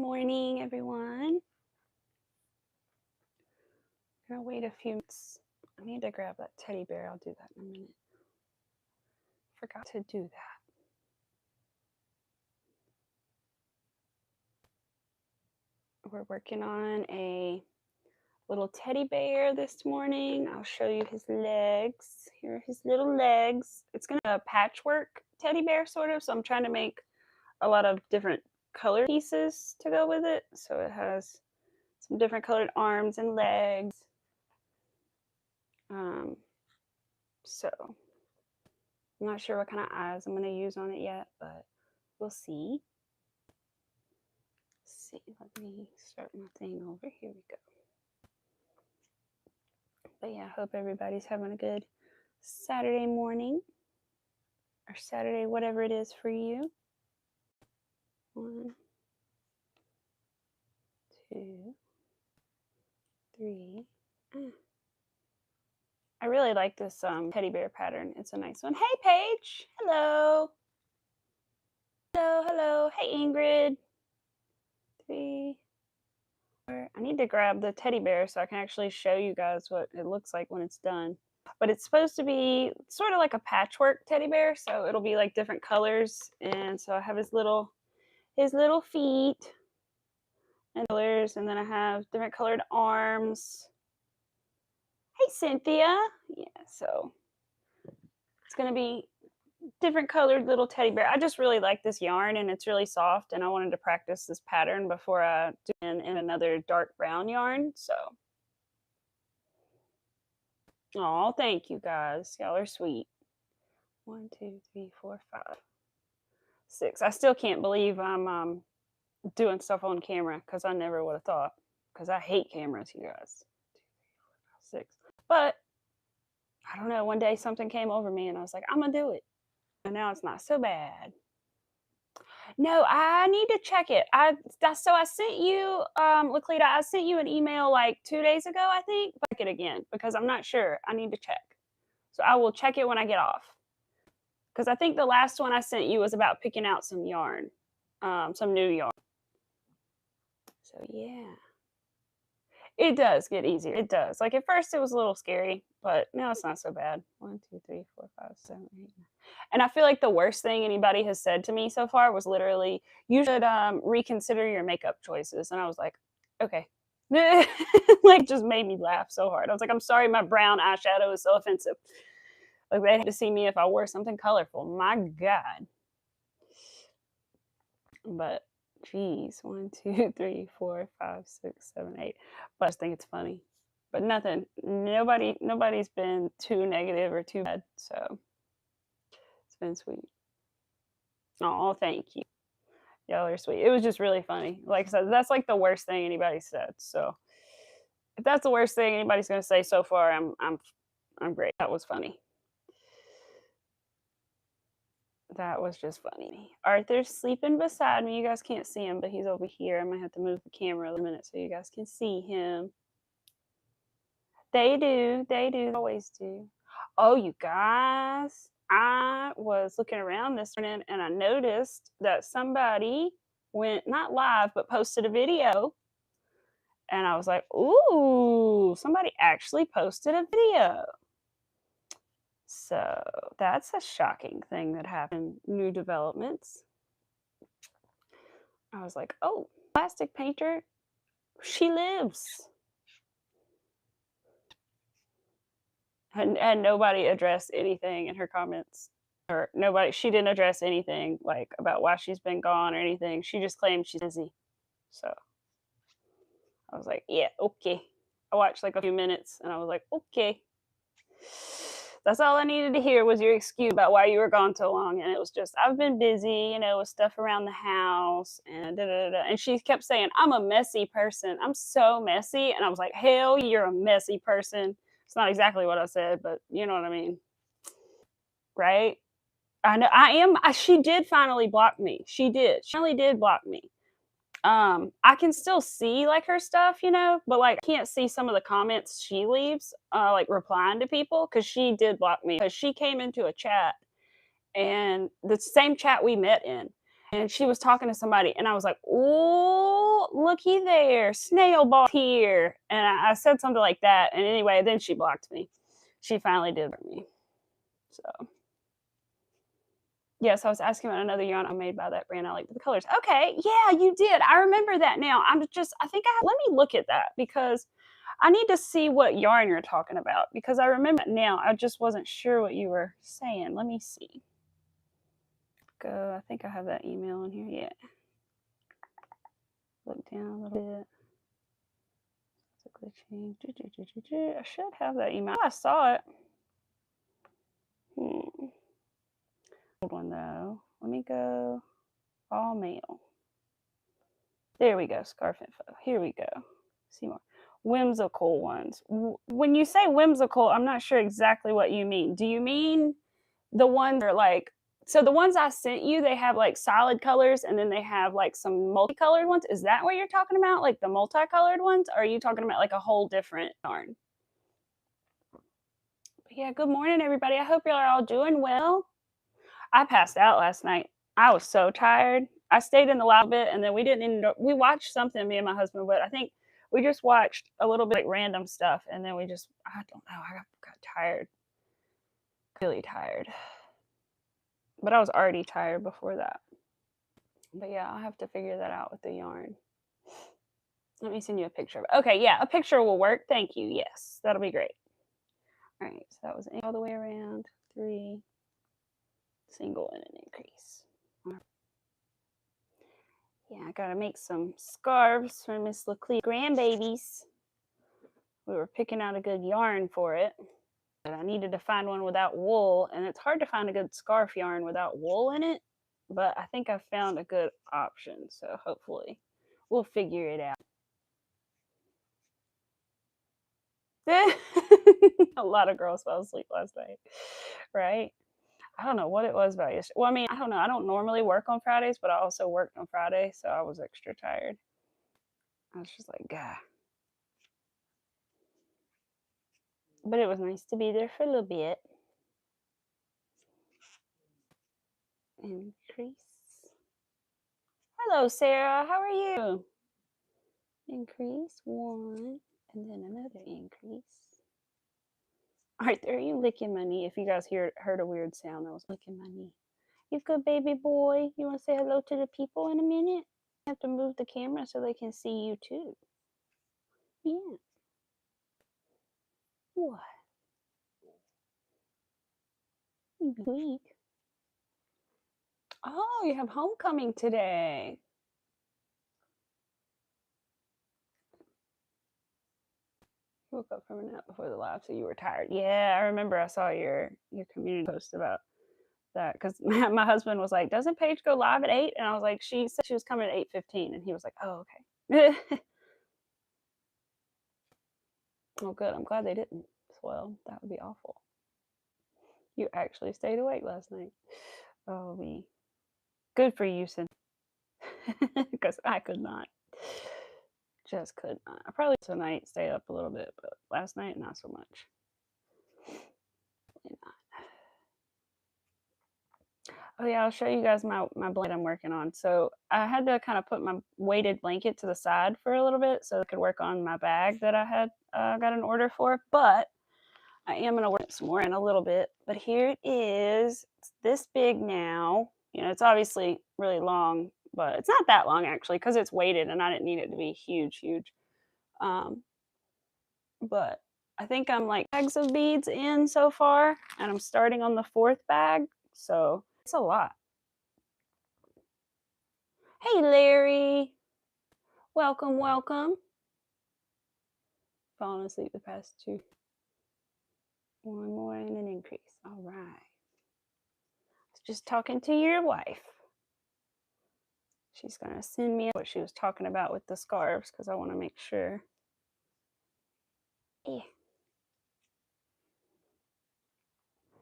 morning, everyone. I'm gonna wait a few minutes. I need to grab that teddy bear. I'll do that in a minute. Forgot to do that. We're working on a little teddy bear this morning. I'll show you his legs. Here are his little legs. It's gonna be a patchwork teddy bear sort of, so I'm trying to make a lot of different color pieces to go with it. So it has some different colored arms and legs. So I'm not sure what kind of eyes I'm going to use on it yet, but we'll see. Let's see, let me start my thing over. Here we go. But yeah, I hope everybody's having a good Saturday morning or Saturday, whatever it is for you. 1, 2, 3. I really like this teddy bear pattern. It's a nice one. Hey, Paige. Hello. Hello, hello. Hey, Ingrid. 3, 4. I need to grab the teddy bear so I can actually show you guys what it looks like when it's done. But it's supposed to be sort of like a patchwork teddy bear, so it'll be like different colors. And so I have his little feet and colors, and then I have different colored arms. Hey, Cynthia. Yeah, so it's going to be different colored little teddy bear. I just really like this yarn, and it's really soft, and I wanted to practice this pattern before I do it in another dark brown yarn. So, oh, thank you guys. Y'all are sweet. 1, 2, 3, 4, 5, 6. I still can't believe I'm doing stuff on camera because I never would have thought, because I hate cameras, you guys. 2, 3, 4, 5, 6. But I don't know, one day something came over me and I was like, I'm gonna do it. And now it's not so bad. No, I need to check it. So I sent you, Laklita, I sent you an email like 2 days ago, I think. Check it again because I'm not sure. I need to check. So I will check it when I get off. Because I think the last one I sent you was about picking out some yarn, some new yarn. So yeah. It does get easier. It does. Like at first it was a little scary, but now it's not so bad. 1, 2, 3, 4, 5, 7, 8, 9. And I feel like the worst thing anybody has said to me so far was literally, you should reconsider your makeup choices. And I was like, okay. Like just made me laugh so hard. I was like, I'm sorry my brown eyeshadow is so offensive. Like they had to see me if I wore something colorful. My God. But geez, 1, 2, 3, 4, 5, 6, 7, 8. But I just think it's funny. But nothing. Nobody's been too negative or too bad. So it's been sweet. Oh, thank you. Y'all are sweet. It was just really funny. Like I said, that's like the worst thing anybody said. So if that's the worst thing anybody's gonna say so far, I'm great. That was funny. That was just funny. Arthur's sleeping beside me. You guys can't see him, but he's over here. I might have to move the camera a minute so you guys can see him. They do. They do. They always do. Oh, you guys. I was looking around this morning and I noticed that somebody went not live, but posted a video. And I was like, ooh, somebody actually posted a video. So that's a shocking thing that happened. New developments. I was like, oh, plastic painter, she lives. And nobody addressed anything in her comments. Or nobody, she didn't address anything like about why she's been gone or anything. She just claimed she's busy. So I was like, yeah, okay. I watched like a few minutes and I was like, okay. That's all I needed to hear was your excuse about why you were gone so long. And it was just, I've been busy, with stuff around the house and da-da-da-da. And she kept saying, I'm a messy person. I'm so messy. And I was like, hell, you're a messy person. It's not exactly what I said, but you know what I mean. Right? I know I am. She did finally block me. She did. She finally did block me. I can still see like her stuff, but like I can't see some of the comments she leaves, like replying to people because she did block me because she came into a chat and the same chat we met in, and she was talking to somebody, and I was like, ooh, oh, looky there, snail ball here. And I said something like that. And anyway, then she blocked me. She finally did for me. So, yes, I was asking about another yarn I made by that brand. I like the colors. Okay, yeah, you did. I remember that now. I think let me look at that because I need to see what yarn you're talking about because I remember it now. I just wasn't sure what you were saying. Let me see. Go. I think I have that email in here. Yeah. Look down a little bit. Glitching. I should have that email. Oh, I saw it. Old one though. Let me go. All mail. There we go. Scarf info. Here we go. See more. Whimsical ones. When you say whimsical, I'm not sure exactly what you mean. Do you mean the ones that are like, so the ones I sent you, they have like solid colors and then they have like some multicolored ones. Is that what you're talking about? Like the multicolored ones? Or are you talking about like a whole different yarn? But yeah, good morning, everybody. I hope y'all are all doing well. I passed out last night. I was so tired. I stayed in the lab a bit and then we watched something, me and my husband, but I think we just watched a little bit like random stuff and then I don't know, I got tired. Really tired. But I was already tired before that. But yeah, I'll have to figure that out with the yarn. Let me send you a picture of it. Okay, yeah, a picture will work. Thank you. Yes, that'll be great. All right, so that was all the way around. 3 single and an increase. Yeah, I gotta make some scarves for Miss LeClee's grandbabies. We were picking out a good yarn for it. And I needed to find one without wool, and it's hard to find a good scarf yarn without wool in it. But I think I found a good option, so hopefully we'll figure it out. A lot of girls fell asleep last night, right? I don't know what it was about yesterday. Well, I mean, I don't know. I don't normally work on Fridays, but I also worked on Friday, so I was extra tired. I was just like, God. But it was nice to be there for a little bit. Increase. Hello, Sarah. How are you? Increase 1, and then another increase. All right, there you licking my knee. If you guys heard a weird sound, I was licking my knee. You good, baby boy? You want to say hello to the people in a minute? I have to move the camera so they can see you too. Yeah. What? Sweet. Oh, you have homecoming today. Woke up from a nap before the live, so you were tired. Yeah, I remember. I saw your community post about that because my husband was like, "Doesn't Paige go live at 8?" And I was like, "She said she was coming at 8:15," and he was like, "Oh, okay." Oh, good. I'm glad they didn't. Well, that would be awful. You actually stayed awake last night. Oh, me. Good for you, Cindy. Because I could not. Just could not. I probably tonight stayed up a little bit, but last night not so much. Really not. Oh yeah, I'll show you guys my blanket I'm working on. So I had to kind of put my weighted blanket to the side for a little bit so I could work on my bag that I had got an order for. But I am going to work some more in a little bit. But here it is. It's this big now. You know, it's obviously really long, but it's not that long actually because it's weighted and I didn't need it to be huge. But I think I'm like bags of beads in so far, and I'm starting on the 4th bag. So it's a lot. Hey, Larry. Welcome, welcome. Falling asleep the past 2. 1 more and an increase. All right. Just talking to your wife. She's going to send me what she was talking about with the scarves because I want to make sure. Yeah.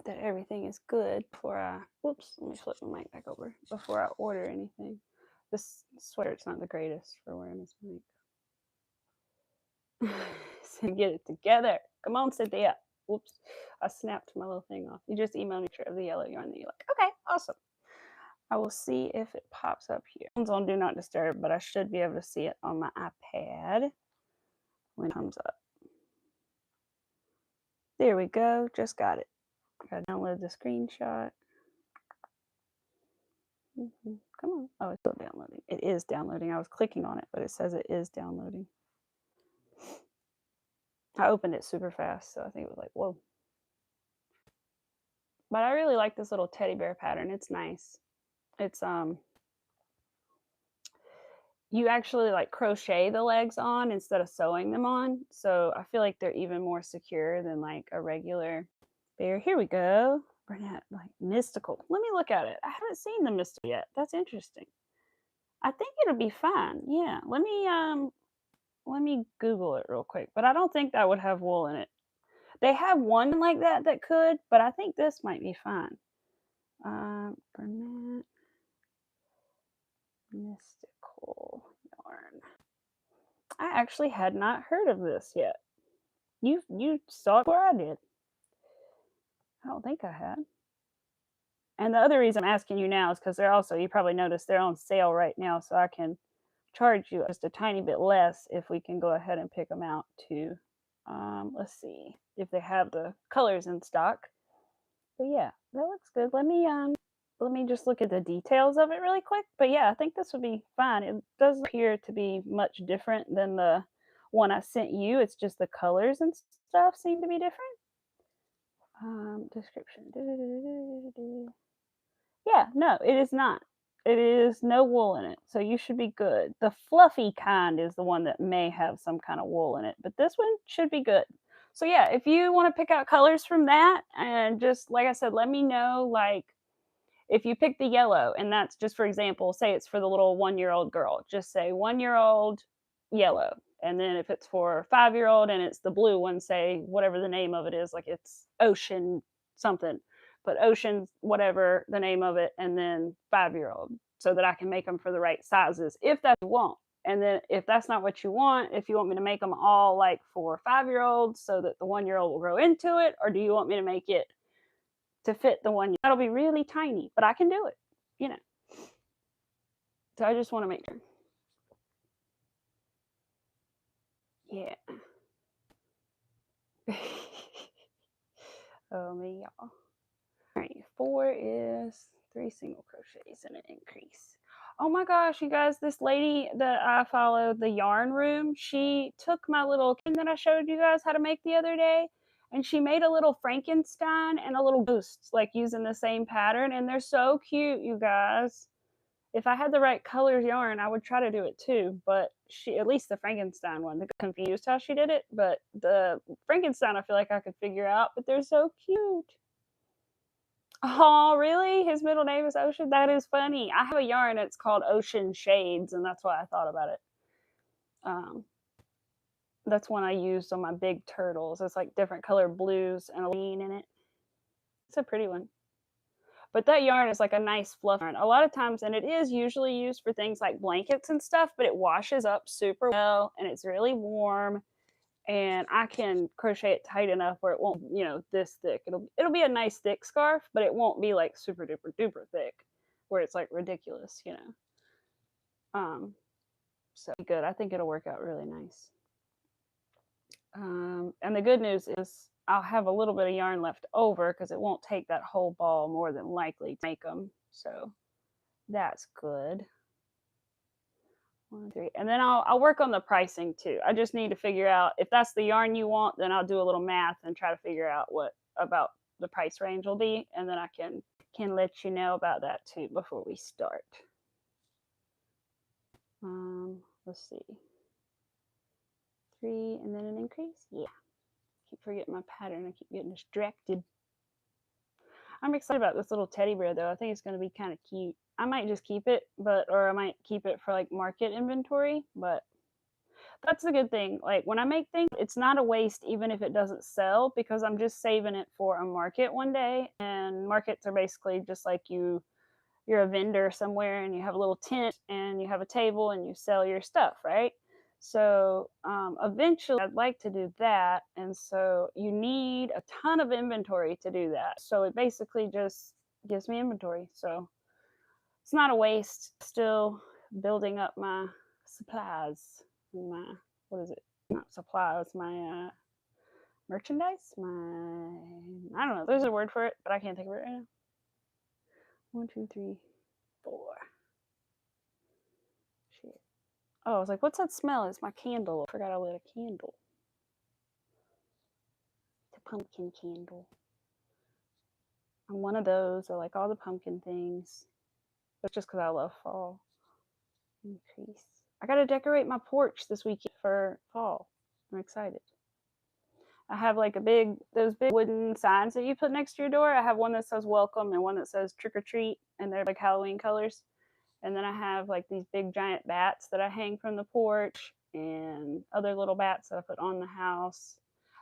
That everything is good before I, whoops, let me flip my mic back over, before I order anything. This sweater's not the greatest for wearing this mic. So get it together. Come on, Cynthia. Whoops. I snapped my little thing off. You just emailed me of the yellow yarn that you like. Okay, awesome. I will see if it pops up here. It's on Do Not Disturb, but I should be able to see it on my iPad when it comes up. There we go. Just got it. Gotta download the screenshot. Come on. Oh, it's still downloading. It is downloading. I was clicking on it, but it says it is downloading. I opened it super fast, so I think it was like, whoa. But I really like this little teddy bear pattern. It's nice. It's you actually like crochet the legs on instead of sewing them on. So I feel like they're even more secure than like a regular bear. Here we go. Burnett, like mystical. Let me look at it. I haven't seen the mystical yet. That's interesting. I think it'll be fine. Yeah. Let me Google it real quick. But I don't think that would have wool in it. They have one like that that could, but I think this might be fine. Burnett mystical yarn. I actually had not heard of this yet. You saw it before I did. I don't think I had. And the other reason I'm asking you now is because they're also, you probably noticed they're on sale right now, so I can charge you just a tiny bit less if we can go ahead and pick them out too. Let's see if they have the colors in stock. But yeah, that looks good. Let me just look at the details of it really quick. But yeah, I think this would be fine. It doesn't appear to be much different than the one I sent you. It's just the colors and stuff seem to be different. Description. Yeah, no, it is not. It is no wool in it, so you should be good. The fluffy kind is the one that may have some kind of wool in it, but this one should be good. So yeah, if you want to pick out colors from that, and just like I said, let me know like if you pick the yellow, and that's just for example, say it's for the little 1-year-old girl, just say 1-year-old yellow. And then if it's for a 5-year-old and it's the blue one, say whatever the name of it is, like it's ocean something, but ocean, whatever the name of it, and then 5-year-old, so that I can make them for the right sizes if that's what you want. And then if that's not what you want, if you want me to make them all like for 5-year-olds so that the 1-year-old will grow into it, or do you want me to make it to fit the one? That'll be really tiny, but I can do it, you know. So I just want to make sure. Yeah. Oh, me, y'all. All right, 4 is 3 single crochets and an increase. Oh my gosh, you guys, this lady that I follow, the Yarn Room, she took my little kit that I showed you guys how to make the other day, and she made a little Frankenstein and a little ghost, like using the same pattern, and they're so cute, you guys. If I had the right colors yarn, I would try to do it too, but she, at least the Frankenstein one, I got confused how she did it, but the Frankenstein I feel like I could figure out, but they're so cute. Oh, really? His middle name is Ocean? That is funny. I have a yarn, it's called Ocean Shades, and that's why I thought about it. That's one I used on my big turtles. It's like different color blues and a green in it. It's a pretty one. But that yarn is like a nice fluff yarn. A lot of times, and it is usually used for things like blankets and stuff, but it washes up super well and it's really warm. And I can crochet it tight enough where it won't, you know, this thick. It'll be a nice thick scarf, but it won't be like super duper duper thick where it's like ridiculous, you know. So good. I think it'll work out really nice. And the good news is I'll have a little bit of yarn left over because it won't take that whole ball more than likely to make them. So that's good. 1, 3, and then I'll work on the pricing too. I just need to figure out if that's the yarn you want, then I'll do a little math and try to figure out what about the price range will be, and then I can let you know about that too before we start. Let's see. 3 and then an increase. Yeah. Keep forgetting my pattern. I keep getting distracted. I'm excited about this little teddy bear though. I think it's going to be kind of cute. I might just keep it, or I might keep it for like market inventory, but that's the good thing. Like when I make things, it's not a waste even if it doesn't sell, because I'm just saving it for a market one day. And markets are basically just like you're a vendor somewhere and you have a little tent and you have a table and you sell your stuff, right? So eventually I'd like to do that. And so you need a ton of inventory to do that. So it basically just gives me inventory. So It's not a waste. Still building up my supplies. My, what is it? Not supplies, my merchandise? I don't know. There's a word for it, but I can't think of it right now. 1, 2, 3, 4. Shit. Oh, I was like, what's that smell? It's my candle. I forgot I lit a candle. It's a pumpkin candle. I'm one of those. I like all the pumpkin things. But just because I love fall. Increase. I gotta decorate my porch this weekend for fall. I'm excited. I have like those big wooden signs that you put next to your door. I have one that says welcome and one that says trick or treat, and they're like Halloween colors. And then I have like these big giant bats that I hang from the porch and other little bats that I put on the house.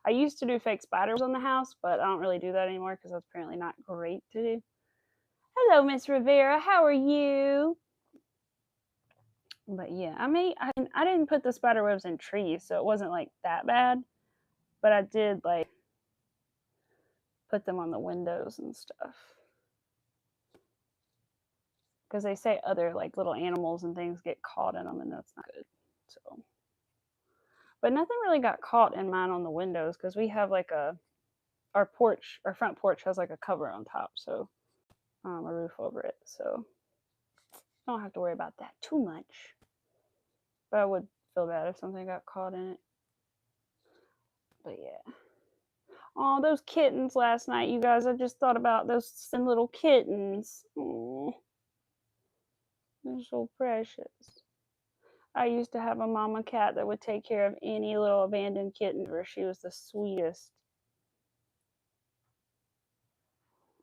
I used to do fake spiders on the house, but I don't really do that anymore because that's apparently not great to do. Hello, Miss Rivera. How are you? But yeah, I didn't put the spider webs in trees, so it wasn't like that bad. But I did like put them on the windows and stuff. Because they say other like little animals and things get caught in them, and that's not good. So, but nothing really got caught in mine on the windows because we have like our front porch has like a cover on top, so a roof over it, so I don't have to worry about that too much. But I would feel bad if something got caught in it. But yeah. Oh, those kittens last night, you guys. I just thought about those little kittens. Oh, they're so precious. I used to have a mama cat that would take care of any little abandoned kitten. She was the sweetest.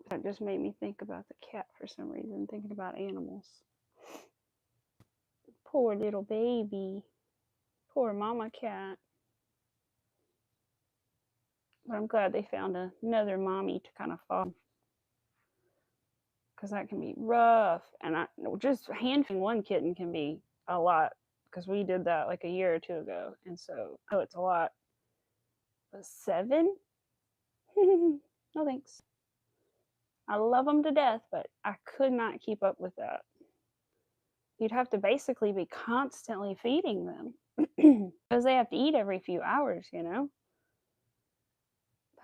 That just made me think about the cat for some reason, thinking about animals. Poor little baby. Poor mama cat. But I'm glad they found another mommy to kind of follow. Because that can be rough. And just handling one kitten can be a lot. Because we did that like a year or two ago. And so, it's a lot. But 7? No thanks. I love them to death, but I could not keep up with that. You'd have to basically be constantly feeding them because they have to eat every few hours, you know?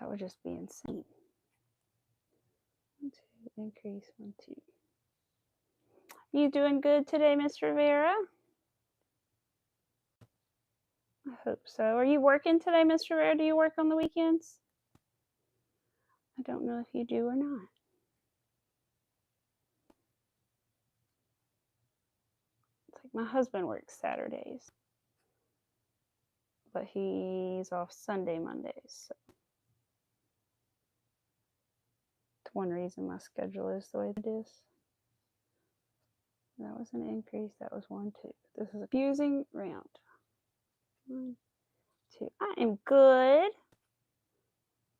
That would just be insane. 1, 2, increase, 1, 2. You doing good today, Miss Rivera? I hope so. Are you working today, Miss Rivera? Do you work on the weekends? I don't know if you do or not. It's like my husband works Saturdays, but he's off Sunday, Mondays. So it's one reason my schedule is the way it is. That was an increase. That was 1, 2. This is a fusing round. 1, 2. I am good.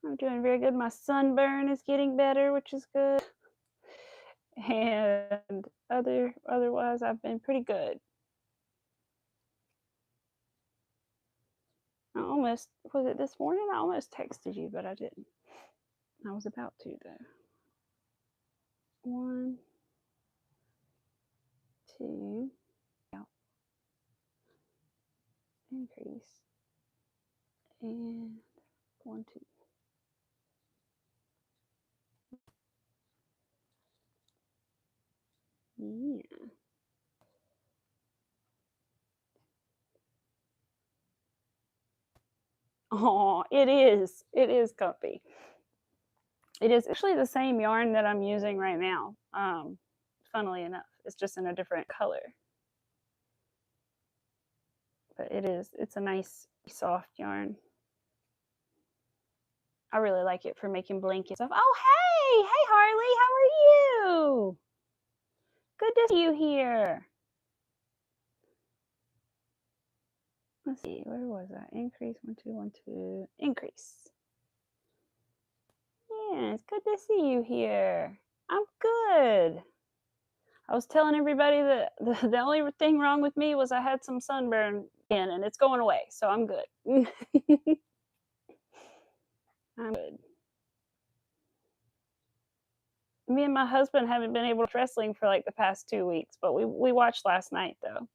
I'm doing very good. My sunburn is getting better, which is good. And otherwise, I've been pretty good. Was it this morning? I almost texted you, but I didn't. I was about to, though. 1, 2. Increase. And 1, 2. Yeah. Oh, it is. It is comfy. It is actually the same yarn that I'm using right now. Funnily enough, it's just in a different color. But it's a nice soft yarn. I really like it for making blankets. Oh, hey, Harley, how are you? Good to see you here. Let's see, where was that? Increase, 1, 2, 1, 2, increase. Yeah, it's good to see you here. I'm good. I was telling everybody that the only thing wrong with me was I had some sunburn in, and it's going away, so I'm good. I'm good. Me and my husband haven't been able to watch wrestling for, like, the past 2 weeks, but we watched last night, though,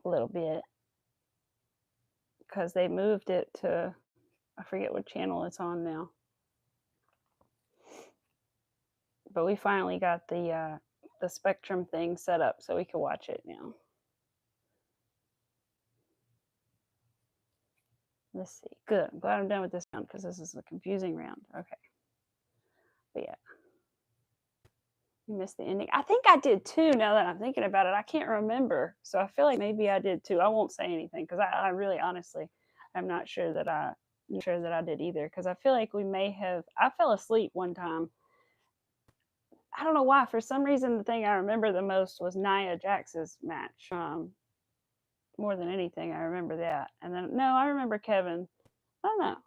a little bit, because they moved it to I forget what channel it's on now. But we finally got the Spectrum thing set up so we can watch it now. Let's see. Good. I'm glad I'm done with this round because this is a confusing round. Okay. But yeah. You missed the ending. I think I did too now that I'm thinking about it. I can't remember. So I feel like maybe I did too. I won't say anything because I really honestly I'm not sure that I did either. Because I feel like we may have I fell asleep one time. I don't know why. For some reason the thing I remember the most was Nia Jax's match. More than anything, I remember that. And then no, I remember Kevin. I don't know.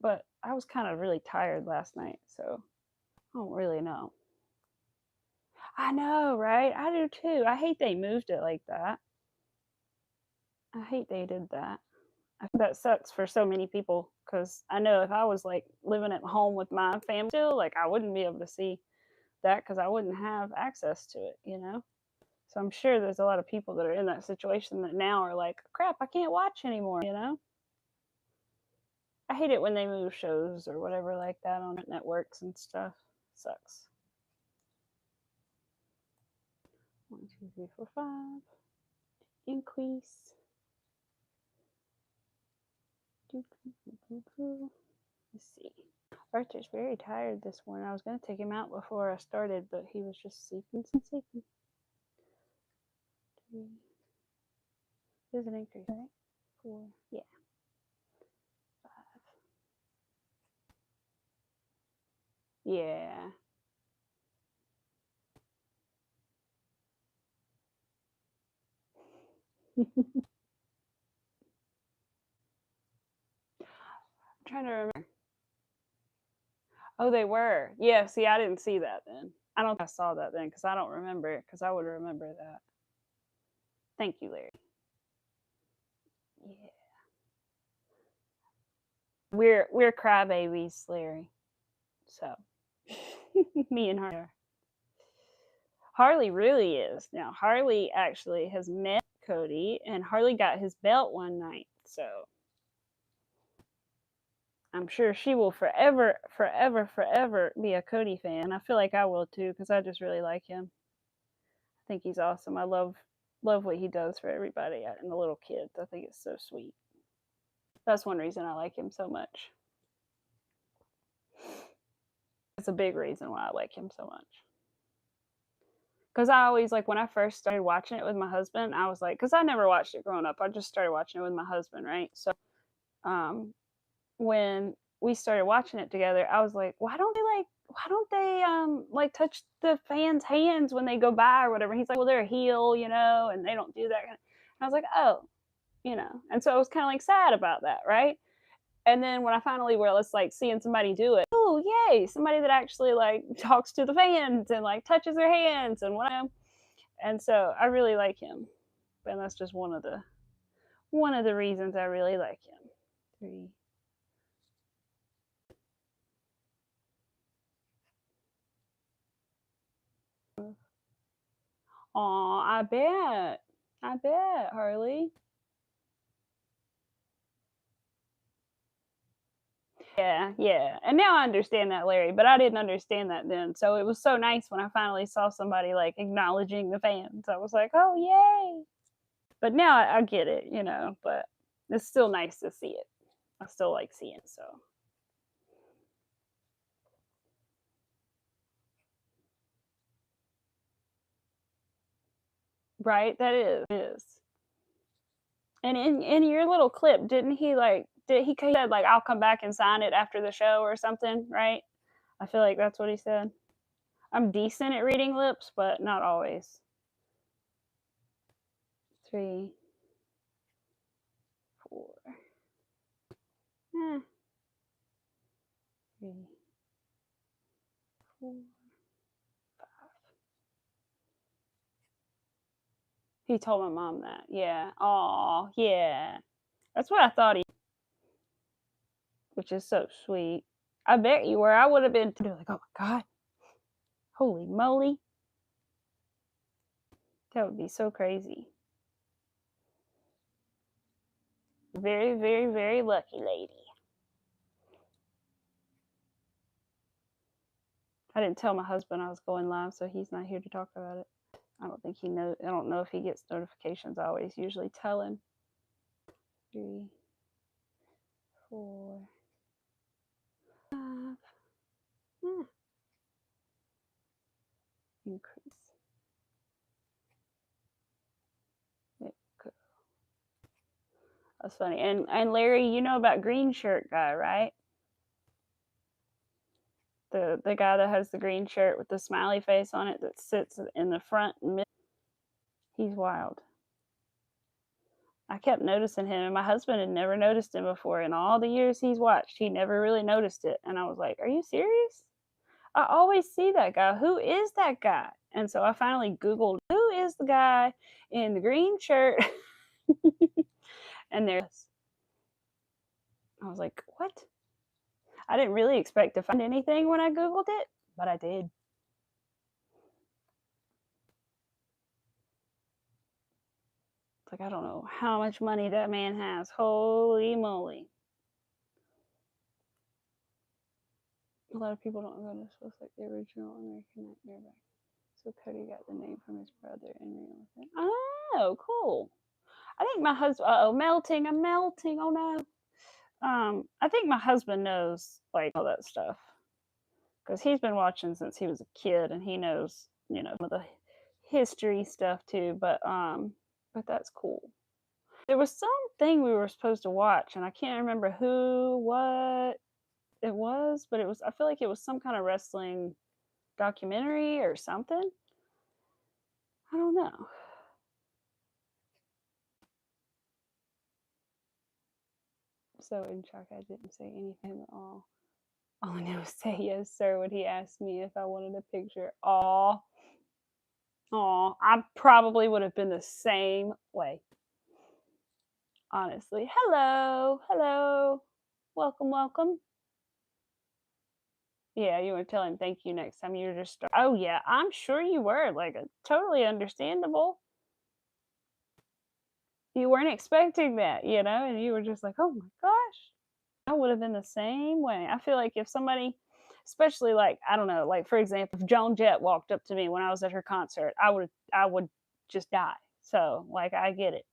But I was kind of really tired last night, so I don't really know. I know, right? I do too. I hate they moved it like that. I hate they did that. I think that sucks for so many people because I know if I was like living at home with my family still, like I wouldn't be able to see that because I wouldn't have access to it, you know? So I'm sure there's a lot of people that are in that situation that now are like, crap, I can't watch anymore, you know? I hate it when they move shows or whatever like that on networks and stuff. Sucks. 1, 2, 3, 4, 5. Increase. Let's see. Archer's very tired this morning. I was going to take him out before I started, but he was just sleeping. 3. There's an increase, right? 4. Yeah. 5. Yeah. I'm trying to remember. Oh, they were. Yeah, see, I didn't see that then. I don't think I saw that then because I don't remember it because I would remember that. Thank you, Larry. Yeah. We're crybabies, Larry. So me and Harley. Harley really is. Now Harley actually has met Cody and Harley got his belt one night. So I'm sure she will forever, forever, forever be a Cody fan. I feel like I will too because I just really like him. I think he's awesome. I love what he does for everybody and the little kids. I think it's so sweet. That's one reason I like him so much. That's a big reason why I like him so much. Because I always like when I first started watching it with my husband, I was like, because I never watched it growing up. I just started watching it with my husband, right? So when we started watching it together, I was like, why don't they like touch the fans' hands when they go by or whatever? He's like, well, they're a heel, you know, and they don't do that. And I was like, oh, you know, and so I was kind of like sad about that, right? And then when I finally was like seeing somebody do it, oh yay, somebody that actually like talks to the fans and like touches their hands and whatever. And so I really like him, and that's just one of the reasons I really like him. 3. Aw, I bet, Harley. Yeah, yeah. And now I understand that, Larry, but I didn't understand that then. So it was so nice when I finally saw somebody like acknowledging the fans. I was like, oh, yay. But now I get it, you know, but it's still nice to see it. I still like seeing it, so. Right? That is. And in your little clip, didn't he like did he said like I'll come back and sign it after the show or something, right? I feel like that's what he said. I'm decent at reading lips, but not always. 3, 4. 3, 4, 5. He told my mom that. Yeah. Oh, yeah. That's what I thought which is so sweet. I bet you were. I would have been like, oh my God. Holy moly. That would be so crazy. Very, very, very lucky lady. I didn't tell my husband I was going live, so he's not here to talk about it. I don't think he knows. I don't know if he gets notifications. I always usually tell him. 3, 4, 5. Increase. There we go. That's funny. And Larry, you know about green shirt guy, right? The guy that has the green shirt with the smiley face on it that sits in the front. He's wild. I kept noticing him, and my husband had never noticed him before. In all the years he's watched, he never really noticed it. And I was like, "Are you serious? I always see that guy. Who is that guy?" And so I finally Googled, "Who is the guy in the green shirt?" And there's, I was like, "What?" I didn't really expect to find anything when I Googled it, but I did. It's like, I don't know how much money that man has. Holy moly. A lot of people don't know this was like the original American Nightmare. So Cody got the name from his brother and ran with it. Oh, cool. I think my husband. Oh, melting. I'm melting. Oh no. I think my husband knows like all that stuff because he's been watching since he was a kid, and he knows some of the history stuff too. But that's cool. There was something we were supposed to watch, and I can't remember what it was, but I feel like it was some kind of wrestling documentary or something. I don't know. So in shock, I didn't say anything at all. All I knew was say yes, sir, when he asked me if I wanted a picture. Aw. Aw. I probably would have been the same way. Honestly. Hello. Hello. Welcome, welcome. Yeah, you would tell him thank you next time you just start. Oh yeah, I'm sure you were. Like totally understandable. You weren't expecting that, and you were just like, oh my gosh. I would have been the same way. I feel like if somebody, especially like, I don't know, like for example, if Joan Jett walked up to me when I was at her concert, I would just die. So like I get it.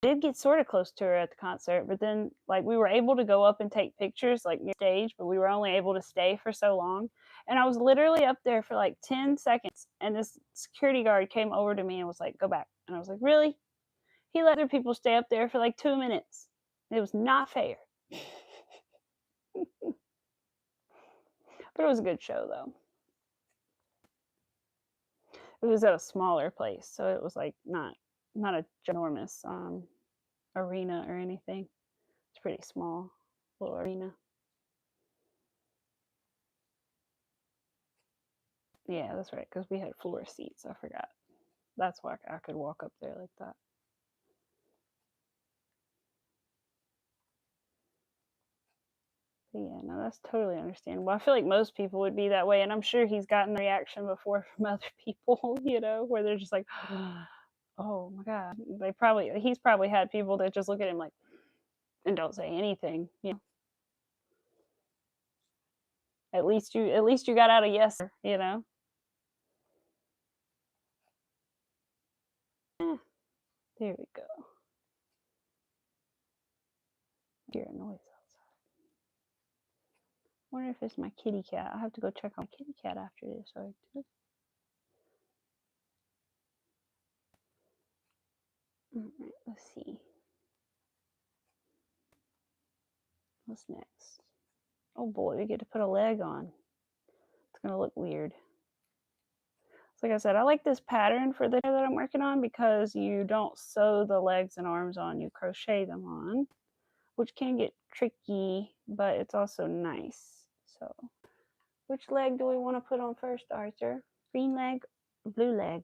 Did get sort of close to her at the concert, but then like we were able to go up and take pictures like near stage, but we were only able to stay for so long. And I was literally up there for like 10 seconds, and this security guard came over to me and was like, "Go back." And I was like, "Really?" He let other people stay up there for like 2 minutes. It was not fair. But it was a good show though. It was at a smaller place, so it was like not a ginormous arena or anything. It's pretty small little arena. Yeah, that's right, because we had floor seats. I forgot. That's why I could walk up there like that. But yeah, no, that's totally understandable. I feel like most people would be that way, and I'm sure he's gotten the reaction before from other people, where they're just like, "Oh my god!" He's probably had people that just look at him like and don't say anything. At least you got out a yes, Eh, there we go. Hear a noise outside. Wonder if it's my kitty cat. I'll have to go check on my kitty cat after this. All right, let's see. What's next? Oh boy, we get to put a leg on. It's gonna look weird. So like I said, I like this pattern for the that I'm working on because you don't sew the legs and arms on, you crochet them on, which can get tricky, but it's also nice. So which leg do we want to put on first, Arthur? Green leg or blue leg?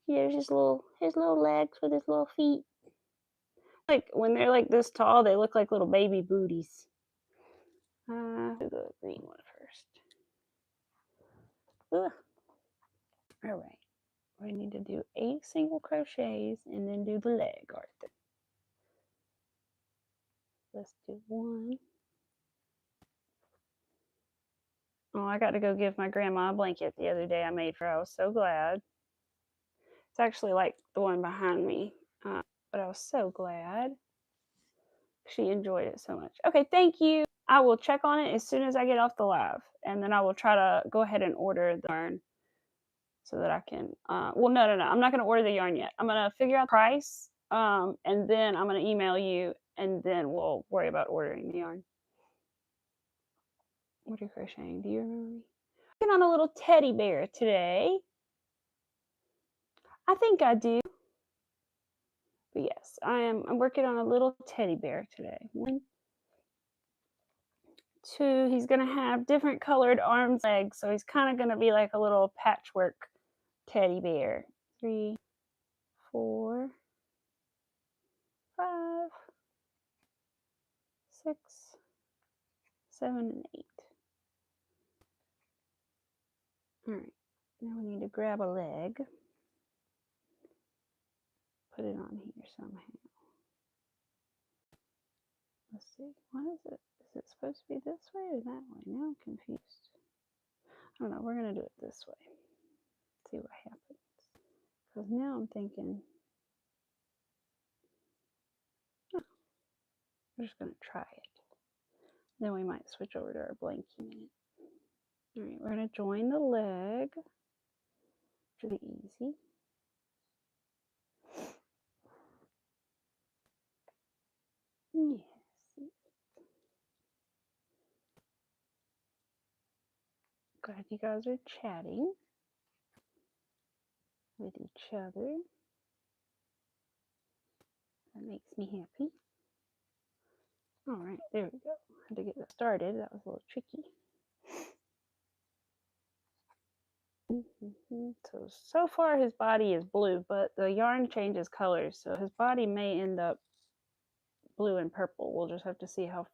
Here's his little legs with his little feet. Like when they're like this tall, they look like little baby booties. Do the green one first. Ugh. All right. We need to do 8 single crochets and then do the leg, Arthur. Let's do 1. Oh, I got to go give my grandma a blanket the other day I made for her. I was so glad. It's actually like the one behind me, but I was so glad. She enjoyed it so much. Okay, thank you. I will check on it as soon as I get off the live, and then I will try to go ahead and order the yarn so that I can. Well, no. I'm not going to order the yarn yet. I'm going to figure out the price, and then I'm going to email you, and then we'll worry about ordering the yarn. What are you crocheting? Do you remember me? Working on a little teddy bear today. I think I do. But yes, I'm working on a little teddy bear today. 1, 2. He's gonna have different colored arms, legs, so he's kind of gonna be like a little patchwork teddy bear. 3, 4, 5, 6, 7, and 8. All right. Now we need to grab a leg. Put it on here somehow. Let's see. What is it? Is it supposed to be this way or that way? Now I'm confused. I don't know. We're gonna do it this way. See what happens. Because now I'm thinking, oh, we're just gonna try it. Then we might switch over to our blankie minute. All right, we're gonna join the leg. Should be easy. Yes. Glad you guys are chatting with each other. That makes me happy. All right, there we go. Had to get that started. That was a little tricky. So far his body is blue, but the yarn changes colors, so his body may end up blue and purple. We'll just have to see how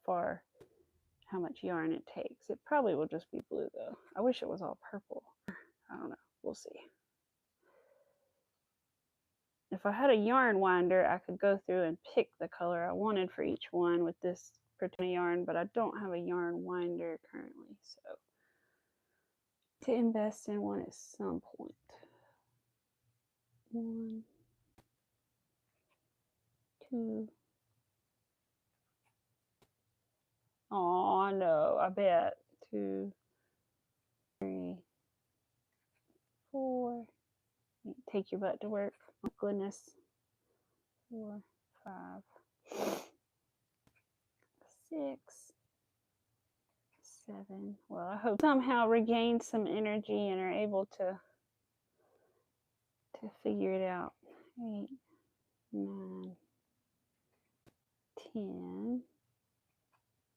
much yarn it takes. It probably will just be blue though. I wish it was all purple. I don't know. We'll see. If I had a yarn winder, I could go through and pick the color I wanted for each one with this particular yarn, but I don't have a yarn winder currently, so to invest in one at some point. 1, 2. Oh no, I bet. 2, 3, 4. Take your butt to work. Oh goodness. 4, 5, 6, 7. Well, I hope somehow regain some energy and are able to figure it out. 8, 9, 10.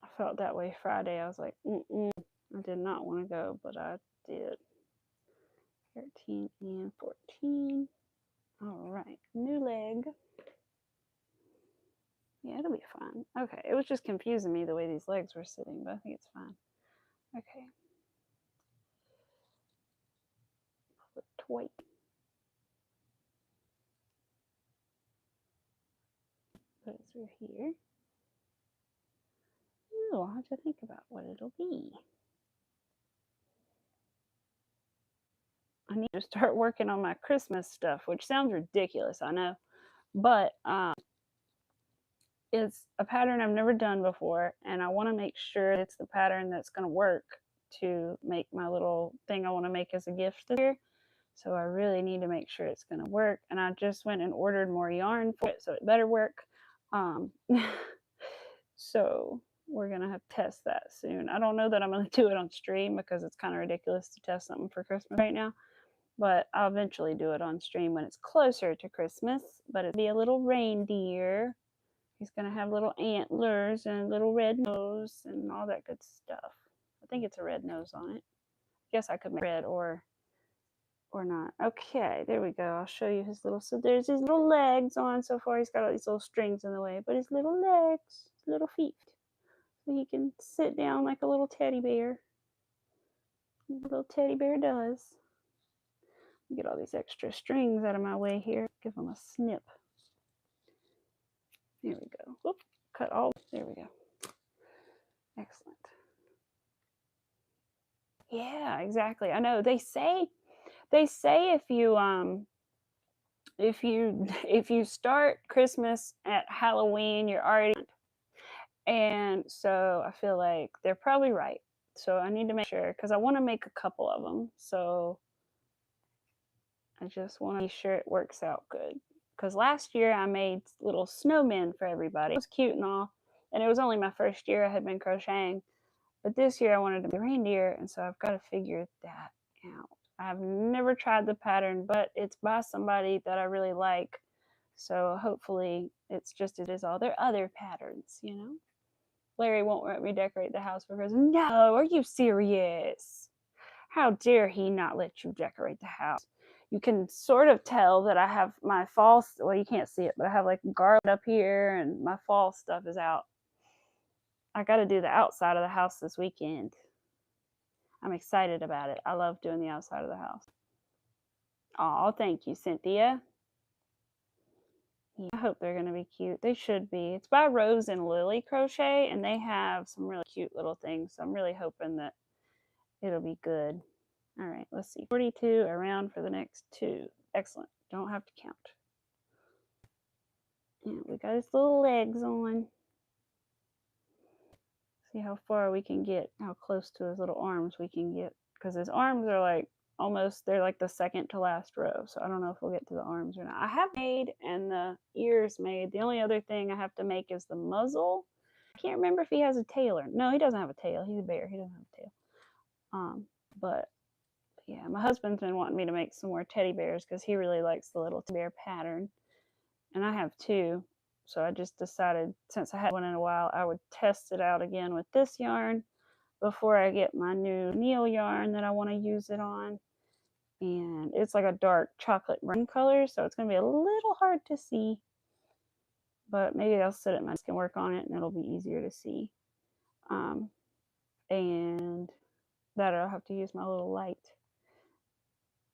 I felt that way Friday. I was like, I did not want to go, but I did. 13 and 14. All right, new leg. Yeah, it'll be fine. Okay, it was just confusing me the way these legs were sitting, but I think it's fine. Okay. Flip white. Put it through here. Ooh, I'll have to think about what it'll be. I need to start working on my Christmas stuff, which sounds ridiculous, I know. But it's a pattern I've never done before, and I want to make sure it's the pattern that's going to work to make my little thing I want to make as a gift this year. So I really need to make sure it's going to work. And I just went and ordered more yarn for it, so it better work. So we're going to have to test that soon. I don't know that I'm going to do it on stream because it's kind of ridiculous to test something for Christmas right now. But I'll eventually do it on stream when it's closer to Christmas. But it'll be a little reindeer. He's going to have little antlers and a little red nose and all that good stuff. I think it's a red nose on it. I guess I could make red or not. Okay, there we go. I'll show you his little, so there's his little legs on. So far he's got all these little strings in the way, but his little legs, his little feet, so he can sit down like a little teddy bear. Little teddy bear does. Get all these extra strings out of my way here. Give him a snip. There we go. Whoop, cut all. There we go. Excellent. Yeah, exactly. I know they say if you start Christmas at Halloween, you're already, and so I feel like they're probably right. So I need to make sure because I want to make a couple of them. So I just want to be sure it works out good. Because last year I made little snowmen for everybody. It was cute and all, and it was only my first year I had been crocheting. But this year I wanted to be reindeer, and so I've got to figure that out. I've never tried the pattern, but it's by somebody that I really like. So hopefully it's just as it is all their other patterns, you know? Larry won't let me decorate the house for Christmas. No, are you serious? How dare he not let you decorate the house? You can sort of tell that I have my fall, well, you can't see it, but I have like garland up here and my fall stuff is out. I got to do the outside of the house this weekend. I'm excited about it. I love doing the outside of the house. Oh, thank you, Cynthia. Yeah, I hope they're going to be cute. They should be. It's by Rose and Lily Crochet, and they have some really cute little things. So I'm really hoping that it'll be good. All right, let's see. 42 around for the next 2. Excellent. Don't have to count. And we got his little legs on. See how far we can get, how close to his little arms we can get. Because his arms are like almost, they're like the second to last row. So I don't know if we'll get to the arms or not. I have made and the ears made. The only other thing I have to make is the muzzle. I can't remember if he has a tail or no, he doesn't have a tail. He's a bear. He doesn't have a tail. But yeah, my husband's been wanting me to make some more teddy bears because he really likes the little bear pattern. And I have 2. So I just decided, since I hadn't one in a while, I would test it out again with this yarn before I get my new needle yarn that I want to use it on. And it's like a dark chocolate brown color, so it's going to be a little hard to see. But maybe I'll sit at my desk and work on it, and it'll be easier to see. And that I'll have to use my little light.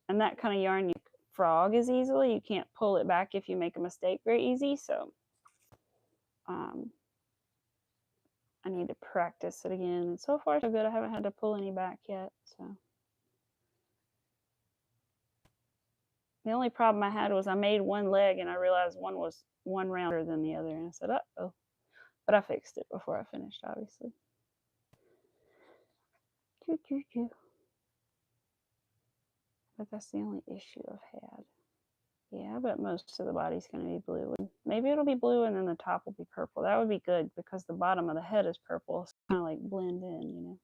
And that kind of yarn, you frog as easily. You can't pull it back if you make a mistake very easy. So I need to practice it again. And so far, so good. I haven't had to pull any back yet. So the only problem I had was I made one leg and I realized one was one rounder than the other. And I said, uh-oh. But I fixed it before I finished, obviously. But that's the only issue I've had. Yeah, but most of the body's going to be blue. And maybe it'll be blue and then the top will be purple. That would be good because the bottom of the head is purple. So it's kind of like blend in, you know.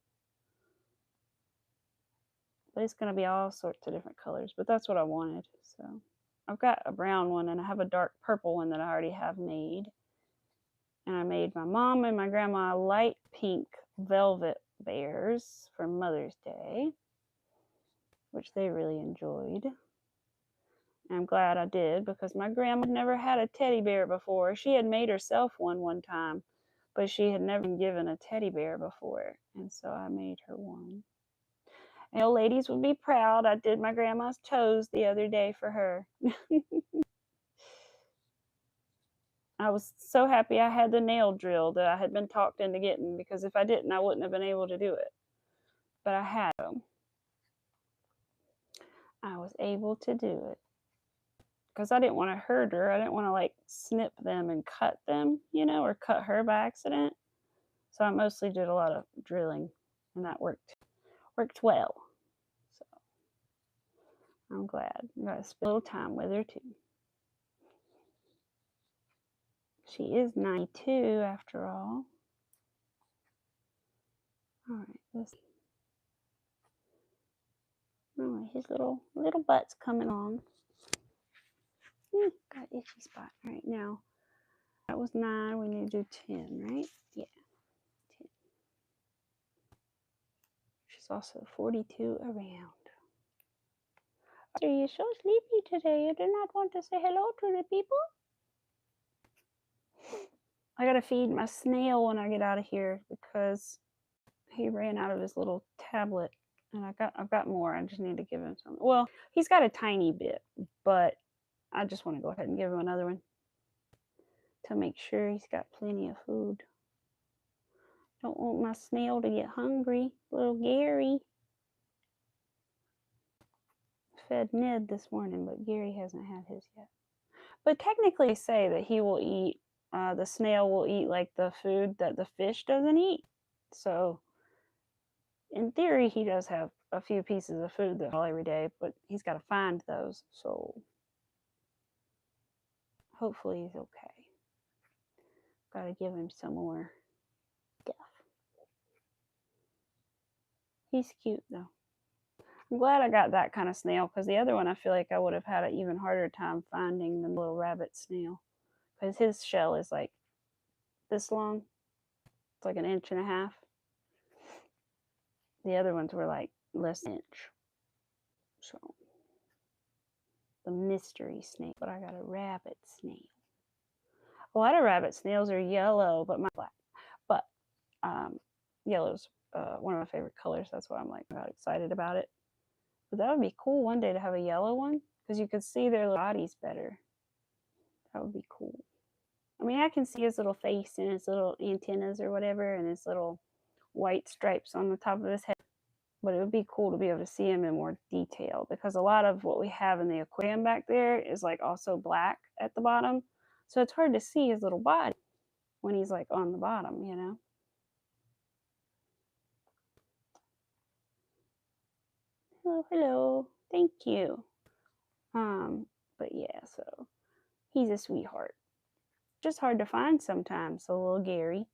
But it's going to be all sorts of different colors. But that's what I wanted. So I've got a brown one and I have a dark purple one that I already have made. And I made my mom and my grandma light pink velvet bears for Mother's Day, which they really enjoyed. I'm glad I did because my grandma never had a teddy bear before. She had made herself one time, but she had never been given a teddy bear before. And so I made her one. And old ladies would be proud. I did my grandma's toes the other day for her. I was so happy I had the nail drill that I had been talked into getting because if I didn't, I wouldn't have been able to do it. But I had them. I was able to do it. Because I didn't want to hurt her. I didn't want to like snip them and cut them, you know, or cut her by accident. So I mostly did a lot of drilling and that worked well. So I'm glad. I'm going to spend a little time with her too. She is 92 after all. All right, let's see. Oh, his little butt's coming on. Got an itchy spot right now. That was 9. We need to do 10, right? Yeah, 10. She's also 42 around. Are you so sleepy today? You do not want to say hello to the people? I gotta feed my snail when I get out of here because he ran out of his little tablet, and I've got more. I just need to give him some. Well, he's got a tiny bit, but I just want to go ahead and give him another one to make sure he's got plenty of food. Don't want my snail to get hungry. Little Gary fed Ned this morning, but Gary hasn't had his yet. But technically, they say that he will eat, the snail will eat like the food that the fish doesn't eat. So, in theory, he does have a few pieces of food that every day, but he's got to find those. So, hopefully, he's okay. Got to give him some more stuff. He's cute though. I'm glad I got that kind of snail because the other one I feel like I would have had an even harder time finding the little rabbit snail because his shell is like this long. It's like 1.5 inches. The other ones were like less than an inch. So the mystery snail, but I got a rabbit snail. A lot of rabbit snails are yellow, but mine's black. But yellow's one of my favorite colors. That's why I'm like excited about it. But that would be cool one day to have a yellow one because you could see their bodies better. That would be cool. I mean, I can see his little face and his little antennas or whatever and his little white stripes on the top of his head. But it would be cool to be able to see him in more detail because a lot of what we have in the aquarium back there is like also black at the bottom. So it's hard to see his little body when he's like on the bottom, you know? Hello, hello. Thank you. But yeah, so he's a sweetheart. Just hard to find sometimes, so little Gary.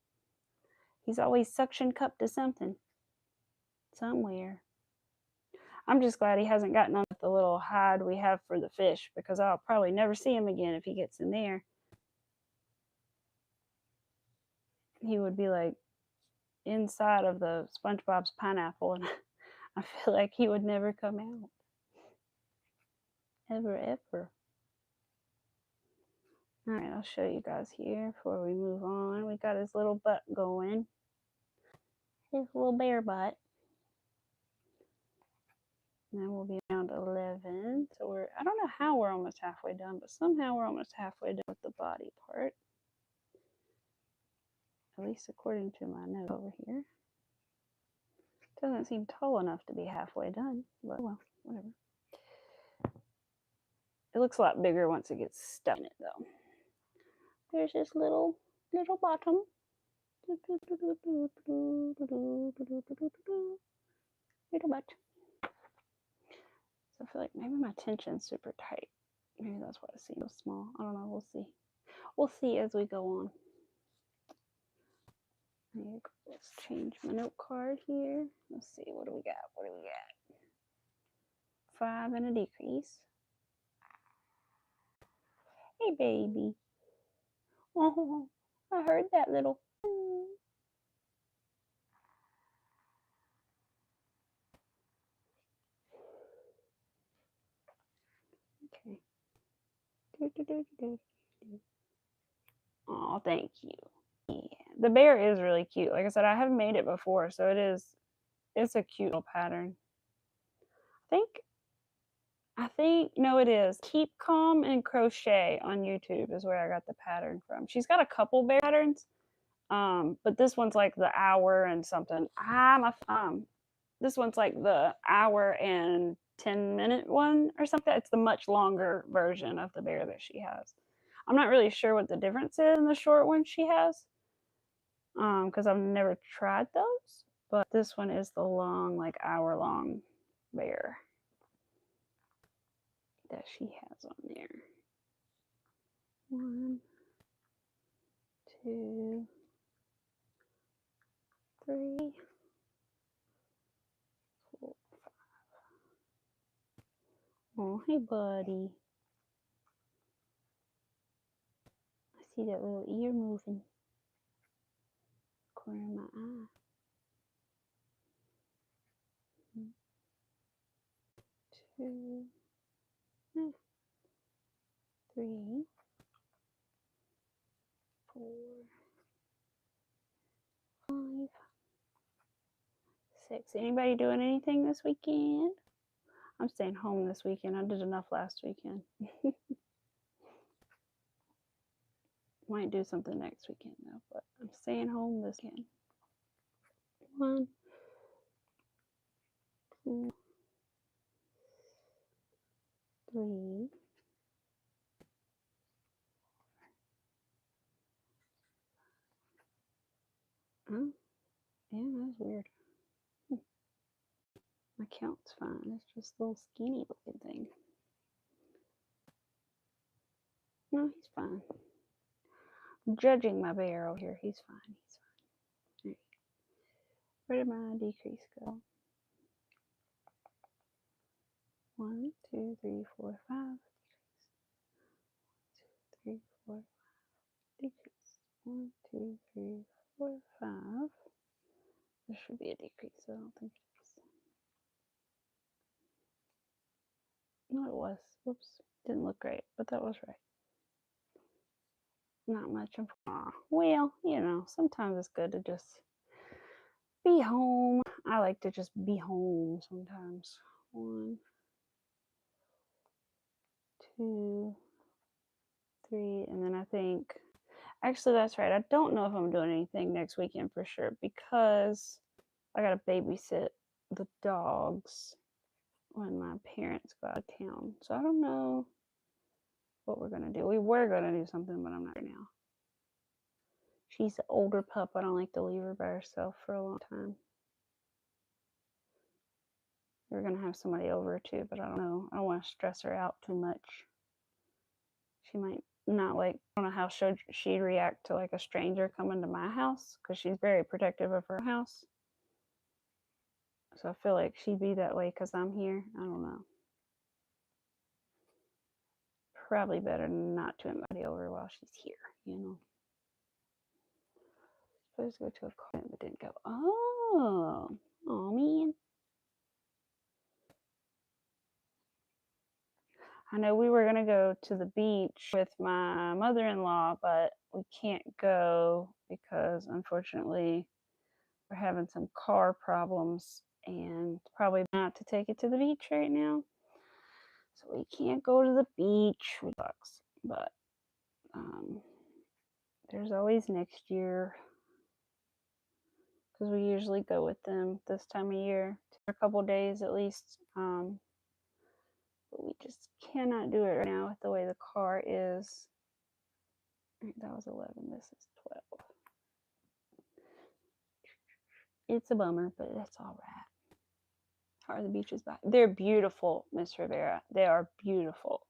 He's always suction cupped to something. Somewhere. I'm just glad he hasn't gotten on the little hide we have for the fish because I'll probably never see him again if he gets in there. He would be like inside of the SpongeBob's pineapple, and I feel like he would never come out. Ever, ever. All right, I'll show you guys here before we move on. We got his little butt going. His little bear butt. And then we'll be around 11. So I don't know how we're almost halfway done, but somehow we're almost halfway done with the body part. At least according to my note over here. Doesn't seem tall enough to be halfway done, but well, whatever. It looks a lot bigger once it gets stuck in it, though. There's this little bottom. Little butt. So I feel like maybe my tension's super tight. Maybe that's why it seems so small. I don't know. We'll see. We'll see as we go on. Let's change my note card here. Let's see. What do we got? 5 and a decrease. Hey, baby. Oh, I heard that little. Okay. Oh, thank you. Yeah, the bear is really cute. Like I said, I haven't made it before, so it's a cute little pattern. I think no, it is Keep Calm and Crochet on YouTube is where I got the pattern from. She's got a couple bear patterns, but this one's like the hour and something. This one's like the hour and 10-minute one or something. It's the much longer version of the bear that she has. I'm not really sure what the difference is in the short one she has, because I've never tried those. But this one is the long, like hour-long bear that she has on there. 1, 2, 3, 4, 5. Oh, hey, buddy. I see that little ear moving. Corner of my eye. 2, 3, 4, 6. Anybody doing anything this weekend? I'm staying home this weekend. I did enough last weekend. Might do something next weekend though, but I'm staying home this weekend. 1, 2, 3. Oh, yeah, that's weird. My count's fine. It's just a little skinny looking thing. No, he's fine. I'm judging my bear over here. He's fine. He's fine. Right. Where did my decrease go? 1, 2, 3, 4, 5. Decrease. 1, 2, 3, 4, 5. Decrease. 1, 2, 3, 4, 5. There should be a decrease. I don't think it is. No, it was. Whoops. Didn't look right, but that was right. Not much. Well, you know, sometimes it's good to just be home. I like to just be home sometimes. 1, 2, 3, and then I think, actually, that's right. I don't know if I'm doing anything next weekend for sure because I gotta babysit the dogs when my parents go out of town. So I don't know what we're gonna do. We were gonna do something, but I'm not right now. She's an older pup. I don't like to leave her by herself for a long time. We're gonna have somebody over too, but I don't know. I don't want to stress her out too much. She might not like. I don't know how she'd react to like a stranger coming to my house because she's very protective of her house. So I feel like she'd be that way because I'm here. I don't know. Probably better not to invite over while she's here, you know. Supposed to go to a car, but didn't go. Oh man. I know we were gonna go to the beach with my mother-in-law, but we can't go because unfortunately we're having some car problems and probably not to take it to the beach right now. So we can't go to the beach, which sucks. But there's always next year because we usually go with them this time of year for a couple days at least. But we just cannot do it right now with the way the car is. That was 11. This is 12. It's a bummer, but that's all right. How are the beaches back? They're beautiful, Miss Rivera. They are beautiful.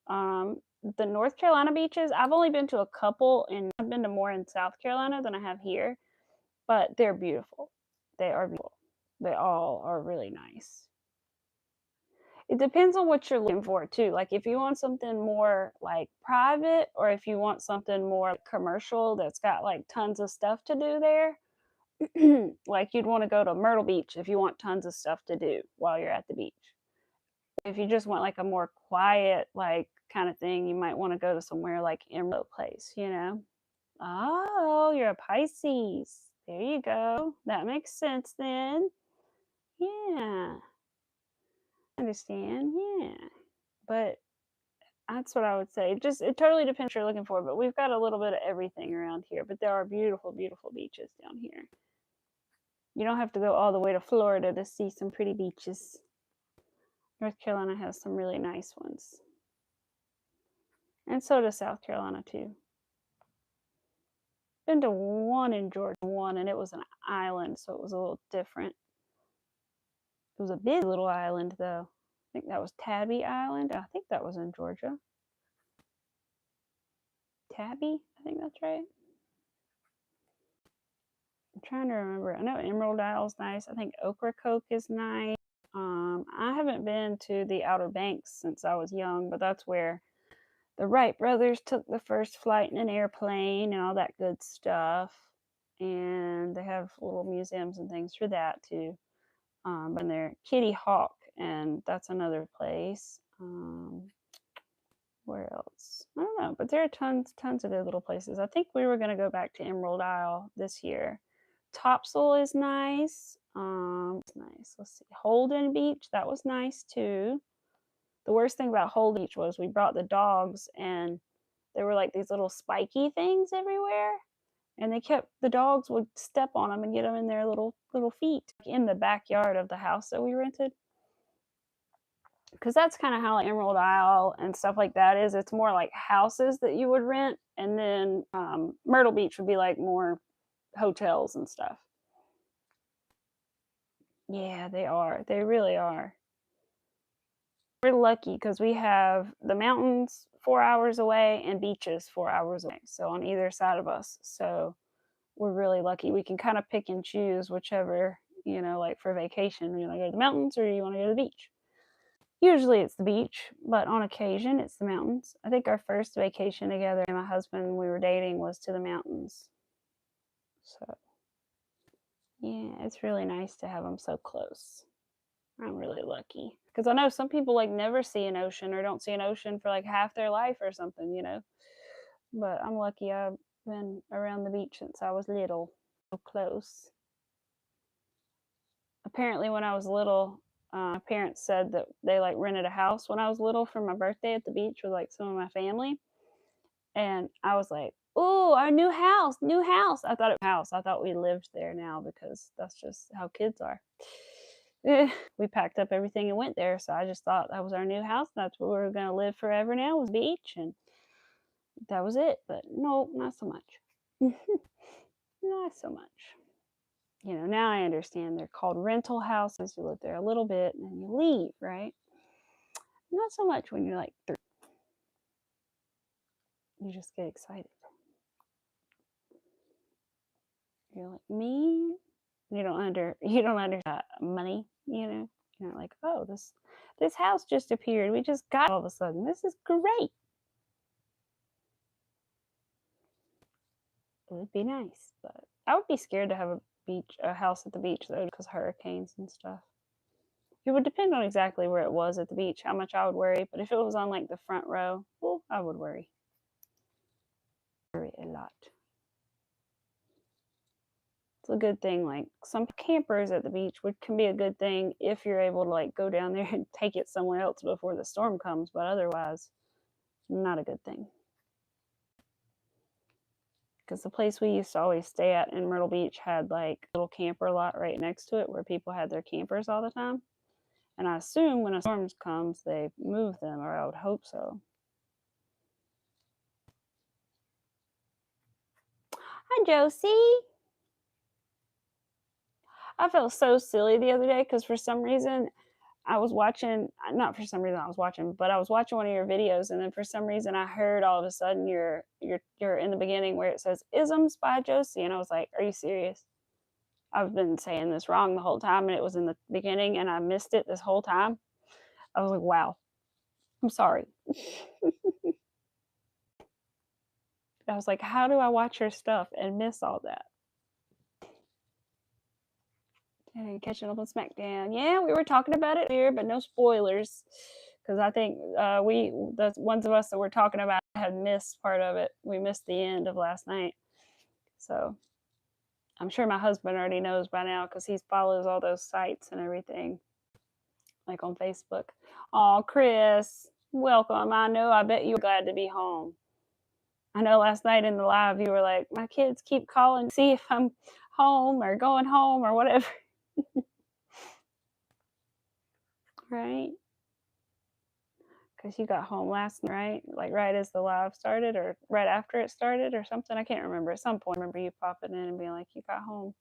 The North Carolina beaches, I've only been to a couple, and I've been to more in South Carolina than I have here, but they're beautiful. They are beautiful. They all are really nice. It depends on what you're looking for too. Like if you want something more like private, or if you want something more commercial that's got like tons of stuff to do there. Like you'd want to go to Myrtle Beach if you want tons of stuff to do while you're at the beach. If you just want like a more quiet like kind of thing, you might want to go to somewhere like Emerald Place, you know. Oh, you're a Pisces. There you go. That makes sense then. Yeah. I understand. Yeah. But that's what I would say. It totally depends what you're looking for, but we've got a little bit of everything around here. But there are beautiful, beautiful beaches down here. You don't have to go all the way to Florida to see some pretty beaches. North Carolina has some really nice ones. And so does South Carolina too. Been to one in Georgia, and it was an island, so it was a little different. It was a big little island though. I think that was Tabby Island. I think that was in Georgia. Tabby? I think that's right. I'm trying to remember. I know Emerald Isle's nice. I think Ocracoke is nice. I haven't been to the Outer Banks since I was young, but that's where the Wright brothers took the first flight in an airplane and all that good stuff. And they have little museums and things for that too. And they're Kitty Hawk, and that's another place. Where else? I don't know, but there are tons of good little places. I think we were going to go back to Emerald Isle this year. Topsail is nice. It's nice. Let's see. Holden Beach, that was nice too. The worst thing about Holden Beach was we brought the dogs and there were like these little spiky things everywhere. And the dogs would step on them and get them in their little feet in the backyard of the house that we rented. Because that's kind of how like Emerald Isle and stuff like that is. It's more like houses that you would rent, and then Myrtle Beach would be like more hotels and stuff. Yeah, they are. They really are. We're lucky because we have the mountains 4 hours away and beaches 4 hours away. So on either side of us. So we're really lucky. We can kind of pick and choose whichever, like for vacation, you want to go to the mountains or you want to go to the beach. Usually it's the beach, but on occasion it's the mountains. I think our first vacation together, my husband, we were dating, was to the mountains. So, yeah, it's really nice to have them so close. I'm really lucky because I know some people like never see an ocean or don't see an ocean for like half their life or something, But I'm lucky I've been around the beach since I was little, so close. Apparently, when I was little, my parents said that they like rented a house when I was little for my birthday at the beach with like some of my family, and I was like, "Oh, our new house, new house!" I thought it was house. I thought we lived there now because that's just how kids are. We packed up everything and went there, so I just thought that was our new house. That's where we were gonna live forever now, was beach, and that was it. But no, not so much. Not so much. Now I understand they're called rental houses. You live there a little bit and then you leave, right? Not so much when you're like 3. You just get excited. You're like, me? You don't understand money, You're like, oh, this house just appeared. We just got it all of a sudden. This is great. It would be nice, but I would be scared to have a house at the beach though, because hurricanes and stuff. It would depend on exactly where it was at the beach, how much I would worry. But if it was on like the front row, well, I would worry. Worry a lot. It's a good thing. Like some campers at the beach can be a good thing if you're able to like go down there and take it somewhere else before the storm comes. But otherwise, not a good thing. Because the place we used to always stay at in Myrtle Beach had like a little camper lot right next to it where people had their campers all the time. And I assume when a storm comes, they move them, or I would hope so. Hi, Josie. I felt so silly the other day because for some reason I was watching, not for some reason I was watching, but I was watching one of your videos, and then for some reason I heard all of a sudden you're in the beginning where it says "isms" by Josie, and I was like, "Are you serious?" I've been saying this wrong the whole time, and it was in the beginning, and I missed it this whole time. I was like, "Wow, I'm sorry." I was like, "How do I watch your stuff and miss all that?" And catching up on SmackDown. Yeah, we were talking about it here, but no spoilers. Because I think the ones of us that were talking about it had missed part of it. We missed the end of last night. So I'm sure my husband already knows by now because he follows all those sites and everything, like on Facebook. Oh, Chris, welcome. I bet you're glad to be home. I know last night in the live you were like, my kids keep calling to see if I'm home or going home or whatever. Right? Because you got home last night, like right as the live started or right after it started or something. I can't remember. At some point, I remember you popping in and being like, you got home.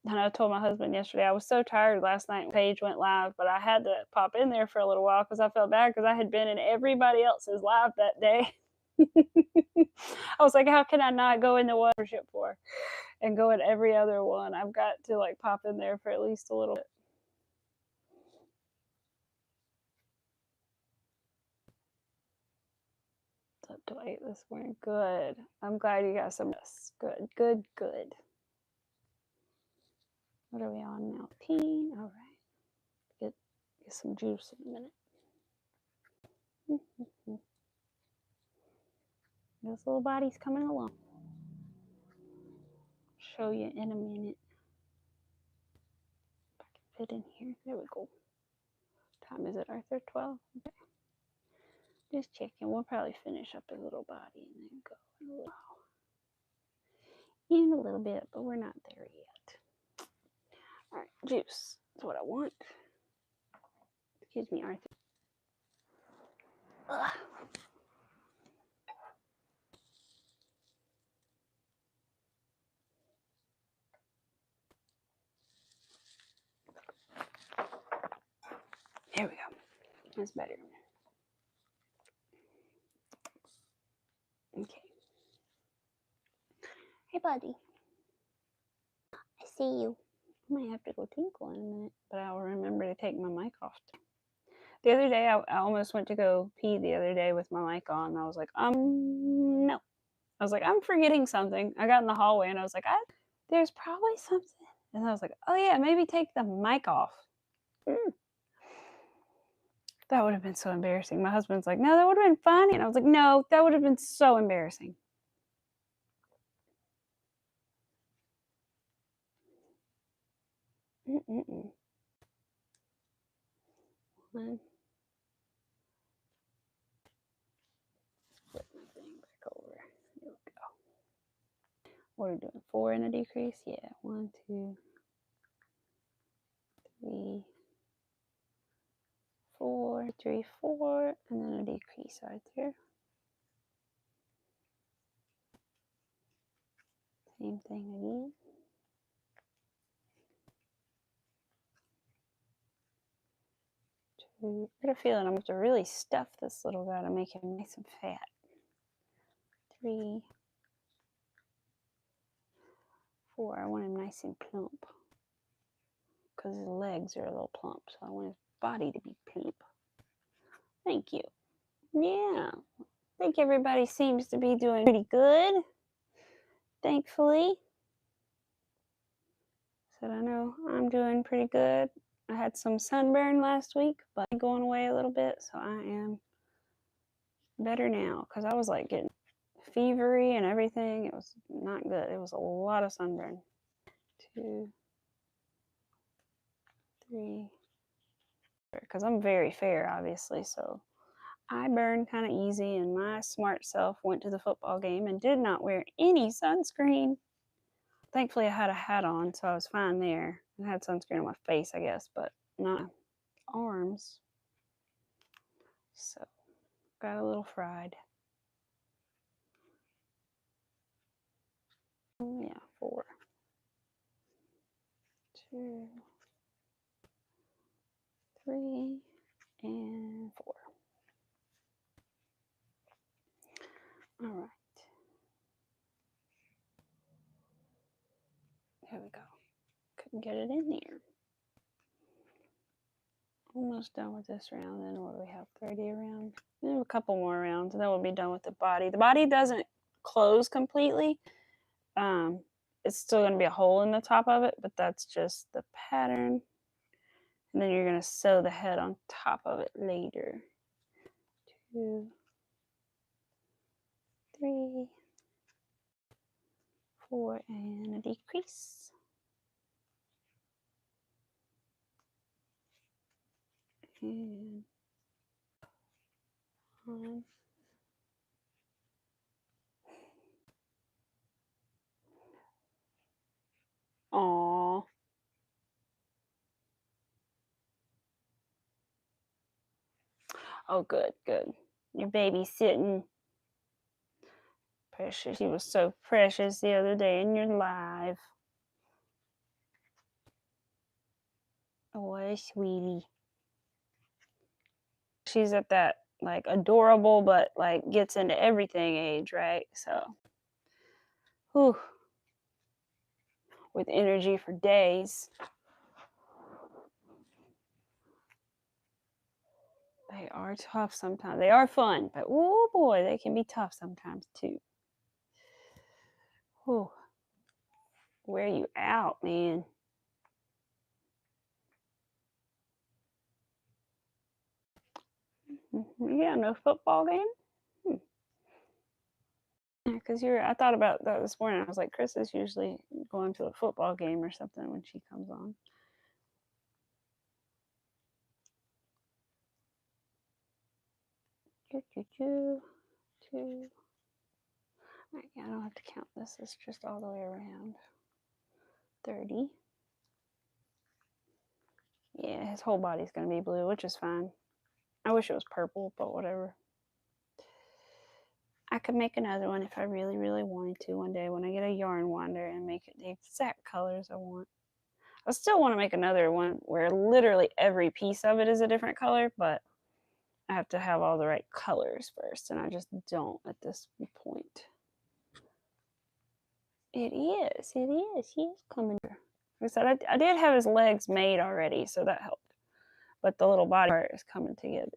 And I told my husband yesterday, I was so tired last night when Paige went live, but I had to pop in there for a little while because I felt bad because I had been in everybody else's live that day. I was like, how can I not go in the worship for and go in every other one? I've got to like pop in there for at least a little bit. Up to 8 this morning. Good. I'm glad you got some rest. Good, good, good. What are we on now? 10. All right. Get some juice in a minute. This little body's coming along. show you in a minute. If I can fit in here. There we go. What time is it, Arthur? 12? Okay. Just checking. We'll probably finish up his little body and then go in a little bit, but we're not there yet. All right, juice is what I want. Excuse me, Arthur. Ugh. There we go. That's better. Okay. Hey, buddy. I see you. I might have to go tinkle in a minute, but I'll remember to take my mic off. The other day, I almost went to go pee the other day with my mic on. And I was like, no. I was like, I'm forgetting something. I got in the hallway and I was like, there's probably something. And I was like, oh yeah, maybe take the mic off. That would have been so embarrassing. My husband's like, no, that would have been funny. And I was like, no, that would have been so embarrassing. One. Flip my thing back over. There we go. What are we doing? 4 in a decrease? Yeah. 1, 2, 3, 4, 3, 4, and then a decrease right there. Same thing again. I got a feeling I'm going to have to really stuff this little guy to make him nice and fat. 3, 4. I want him nice and plump because his legs are a little plump, so I want his body to be plump. Thank you. Yeah, I think everybody seems to be doing pretty good, thankfully. So I know I'm doing pretty good. I had some sunburn last week, but going away a little bit, so I am better now because I was like getting fevery and everything. It was not good. It was a lot of sunburn. 2, 3, because I'm very fair, obviously, so I burned kind of easy, and my smart self went to the football game and did not wear any sunscreen. Thankfully, I had a hat on, so I was fine there. I had sunscreen on my face, I guess, but not arms. So, got a little fried. Yeah, 4, 2, 3, and 4. All right. Here we go. Couldn't get it in there. Almost done with this round. Then what do we have? 30 around. We have a couple more rounds, and then we'll be done with the body. The body doesn't close completely. It's still going to be a hole in the top of it, but that's just the pattern. And then you're going to sew the head on top of it later. 2, 3, 4, and a decrease. And 1. Aww. Oh, good, good. Your baby's sitting. Precious. She was so precious the other day in your live. Oh, sweetie. She's at that like adorable but like gets into everything age, right? So, whew, with energy for days. They are tough sometimes. They are fun, but oh boy, they can be tough sometimes too. Whew. Wear you out, man. Yeah, no football game? Yeah, 'cause I thought about that this morning. I was like, Chris is usually going to a football game or something when she comes on. Choo, choo, choo, choo. Right, yeah, I don't have to count this. It's just all the way around. 30. Yeah, his whole body's going to be blue, which is fine. I wish it was purple, but whatever. I could make another one if I really, really wanted to one day when I get a yarn wander and make it the exact colors I want. I still want to make another one where literally every piece of it is a different color, but I have to have all the right colors first, and I just don't at this point. It is. He is coming. Like I said, I did have his legs made already, so that helped. But the little body part is coming together.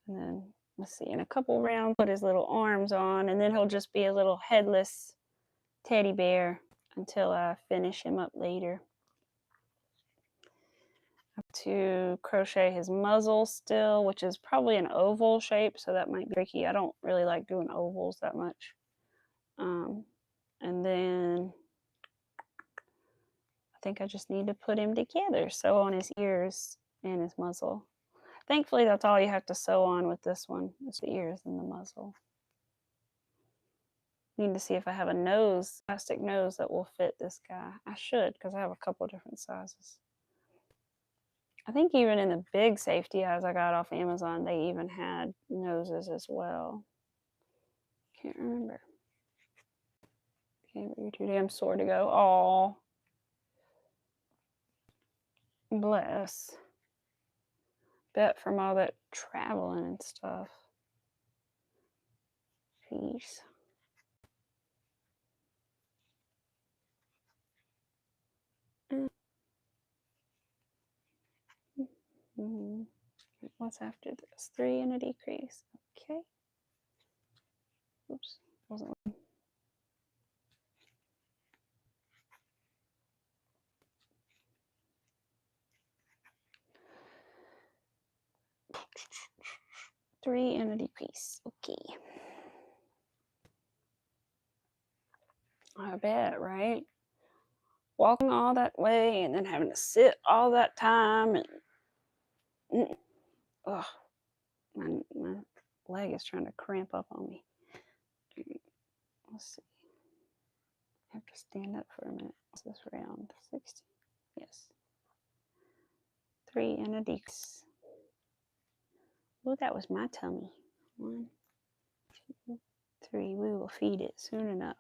And then, let's see, in a couple rounds, put his little arms on, and then he'll just be a little headless teddy bear until I finish him up later. I have to crochet his muzzle still, which is probably an oval shape, so that might be tricky. I don't really like doing ovals that much. And then I think I just need to put him together, sew on his ears and his muzzle. Thankfully, that's all you have to sew on with this one, is the ears and the muzzle. Need to see if I have a nose, plastic nose that will fit this guy. I should, because I have a couple different sizes. I think even in the big safety eyes I got off Amazon, they even had noses as well. Can't remember. Okay, but you're too damn sore to go. Aw. Bless. Bet from all that traveling and stuff. Jeez. Mm-hmm. What's after this? 3 and a decrease. Okay. Oops. Wasn't. 3 and a decrease. Okay. I bet, right? Walking all that way and then having to sit all that time and ugh, my leg is trying to cramp up on me. Let's see. I have to stand up for a minute. What's this round? 60. Yes. 3 and a decrease. Oh, that was my tummy. 1, 2, 3. We will feed it soon enough.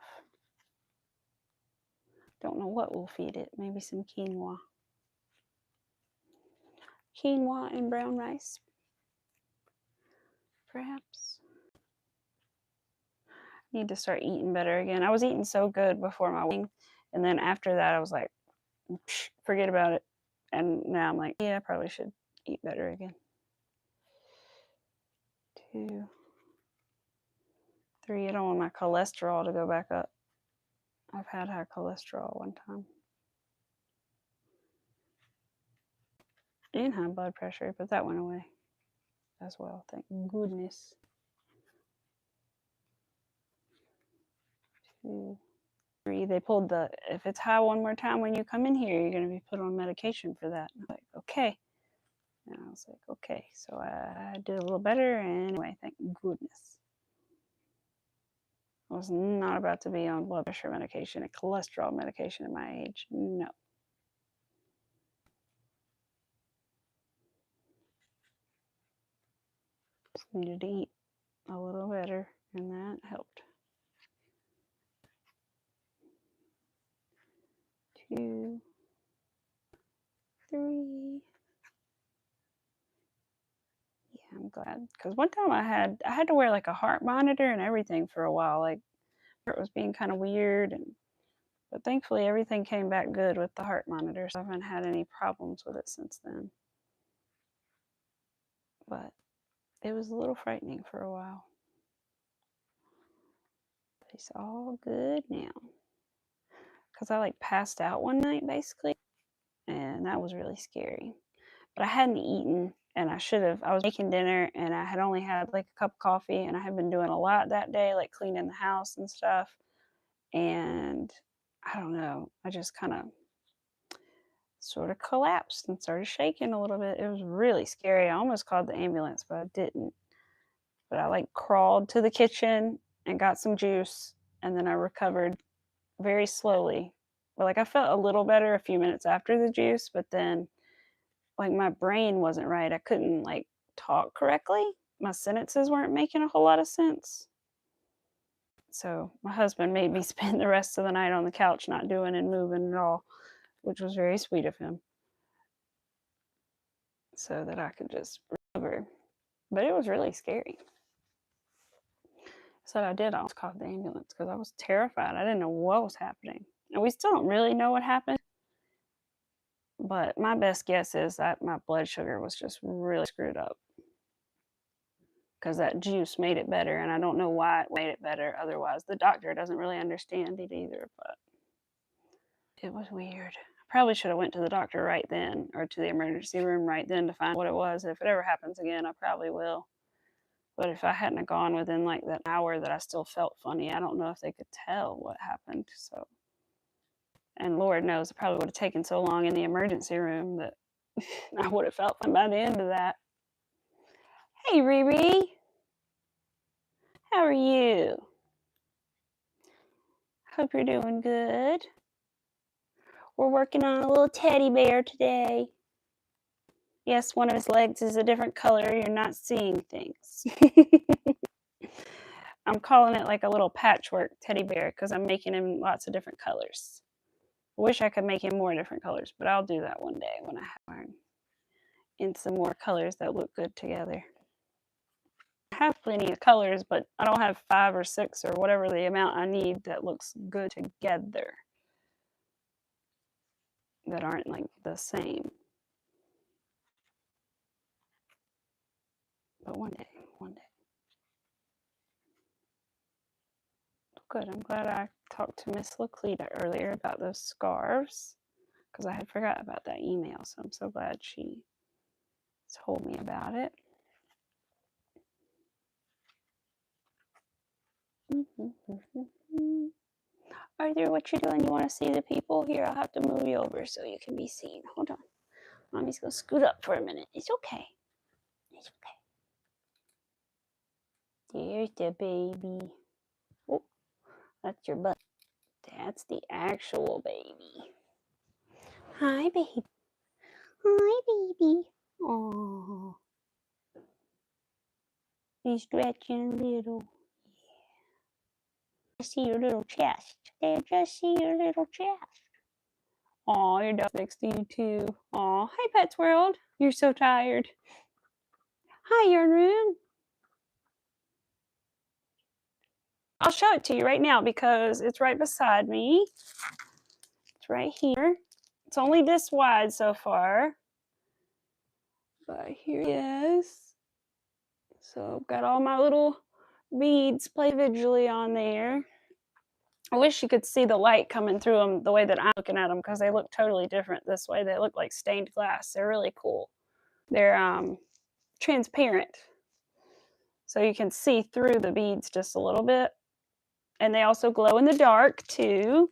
Don't know what we'll feed it. Maybe some quinoa. Quinoa and brown rice, perhaps. Need to start eating better again. I was eating so good before my wedding, and then after that, I was like, forget about it. And now I'm like, yeah, I probably should eat better again. 2, 3. I don't want my cholesterol to go back up. I've had high cholesterol one time. And high blood pressure, but that went away as well. Thank goodness. 2, 3. They pulled the, if it's high one more time when you come in here, you're going to be put on medication for that. I'm like, okay. And I was like, okay. So I did a little better. And anyway, thank goodness. I was not about to be on blood pressure medication and cholesterol medication at my age. No. Just needed to eat a little better, and that helped. 2, 3. Yeah, I'm glad, because one time I had to wear like a heart monitor and everything for a while. Like it was being kind of weird, but thankfully everything came back good with the heart monitor, so I haven't had any problems with it since then. But it was a little frightening for a while. But it's all good now. Because I like passed out one night basically, and that was really scary. But I hadn't eaten and I was making dinner and I had only had like a cup of coffee, and I had been doing a lot that day, like cleaning the house and stuff. And I don't know, I just kind of sort of collapsed and started shaking a little bit. It was really scary. I almost called the ambulance, but I didn't. But I like crawled to the kitchen and got some juice, and then I recovered very slowly. But like I felt a little better a few minutes after the juice, but then like my brain wasn't right. I couldn't like talk correctly. My sentences weren't making a whole lot of sense. So my husband made me spend the rest of the night on the couch, not doing and moving at all, which was very sweet of him, so that I could just recover. But it was really scary. So I did almost call the ambulance because I was terrified. I didn't know what was happening. And we still don't really know what happened. But my best guess is that my blood sugar was just really screwed up because that juice made it better. And I don't know why it made it better otherwise. The doctor doesn't really understand it either, but it was weird. I probably should have went to the doctor right then, or to the emergency room right then, to find what it was. If it ever happens again, I probably will. But if I hadn't gone within like that hour that I still felt funny, I don't know if they could tell what happened. So, and Lord knows, it probably would have taken so long in the emergency room that I would have felt fine by the end of that. Hey, Riri, how are you? Hope you're doing good. We're working on a little teddy bear today. Yes, one of his legs is a different color. You're not seeing things. I'm calling it like a little patchwork teddy bear because I'm making him lots of different colors. I wish I could make him more different colors, but I'll do that one day when I have in some more colors that look good together. I have plenty of colors, but I don't have 5 or 6 or whatever the amount I need that looks good together, that aren't like the same. But one day. Good. I'm glad I talked to Miss Laclita earlier about those scarves because I had forgot about that email. So I'm so glad she told me about it. Arthur, what you doing? You want to see the people? Here, I'll have to move you over so you can be seen. Hold on. Mommy's going to scoot up for a minute. It's okay. It's okay. There's the baby. Oh, that's your butt. That's the actual baby. Hi, baby. Hi, baby. Oh, he's stretching a little. Yeah. Just see your little chest. There, just see your little chest. Oh, your dog's next to you too. Oh, hi, Pets World. You're so tired. Hi, your room. I'll show it to you right now because it's right beside me. It's right here. It's only this wide so far. But here he is. So I've got all my little beads play visually on there. I wish you could see the light coming through them the way that I'm looking at them because they look totally different this way. They look like stained glass. They're really cool. They're transparent, so you can see through the beads just a little bit. And they also glow in the dark too.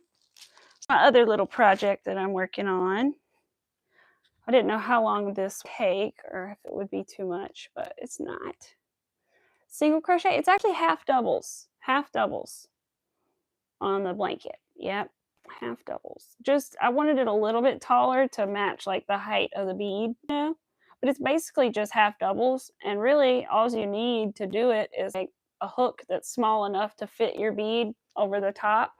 My other little project that I'm working on. I didn't know how long this would take or if it would be too much, but it's not. Single crochet. It's actually half doubles on the blanket. Yep, half doubles. Just I wanted it a little bit taller to match like the height of the bead, you know? But it's basically just half doubles, and really all you need to do it is like a hook that's small enough to fit your bead over the top,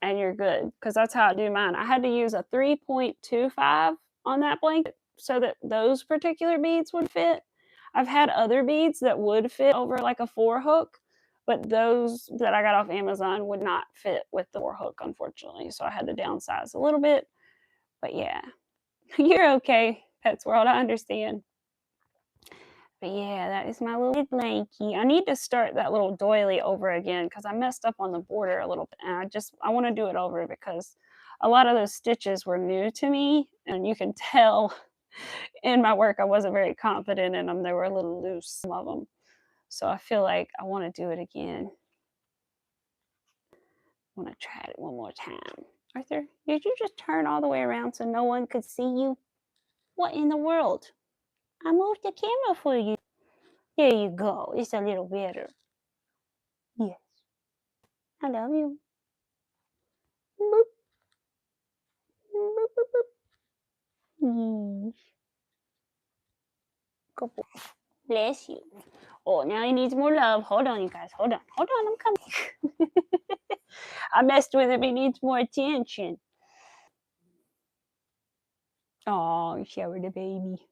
and you're good. Because that's how I do mine. I had to use a 3.25 on that blanket so that those particular beads would fit. I've had other beads that would fit over like a 4 hook, but those that I got off Amazon would not fit with the 4 hook, unfortunately. So I had to downsize a little bit. But yeah, you're okay, Pets World. I understand. But yeah, that is my little blankie. I need to start that little doily over again because I messed up on the border a little bit. And I want to do it over because a lot of those stitches were new to me. And you can tell in my work, I wasn't very confident in them. They were a little loose, some of them. So I feel like I want to do it again. I want to try it one more time. Arthur, did you just turn all the way around so no one could see you? What in the world? I moved the camera for you. There you go. It's a little better. Yes. I love you. Boop. Boop, boop, boop. Yes. Go boy. Bless you. Oh, now he needs more love. Hold on, you guys. Hold on. Hold on. I'm coming. I messed with him. He needs more attention. Oh, shower the baby.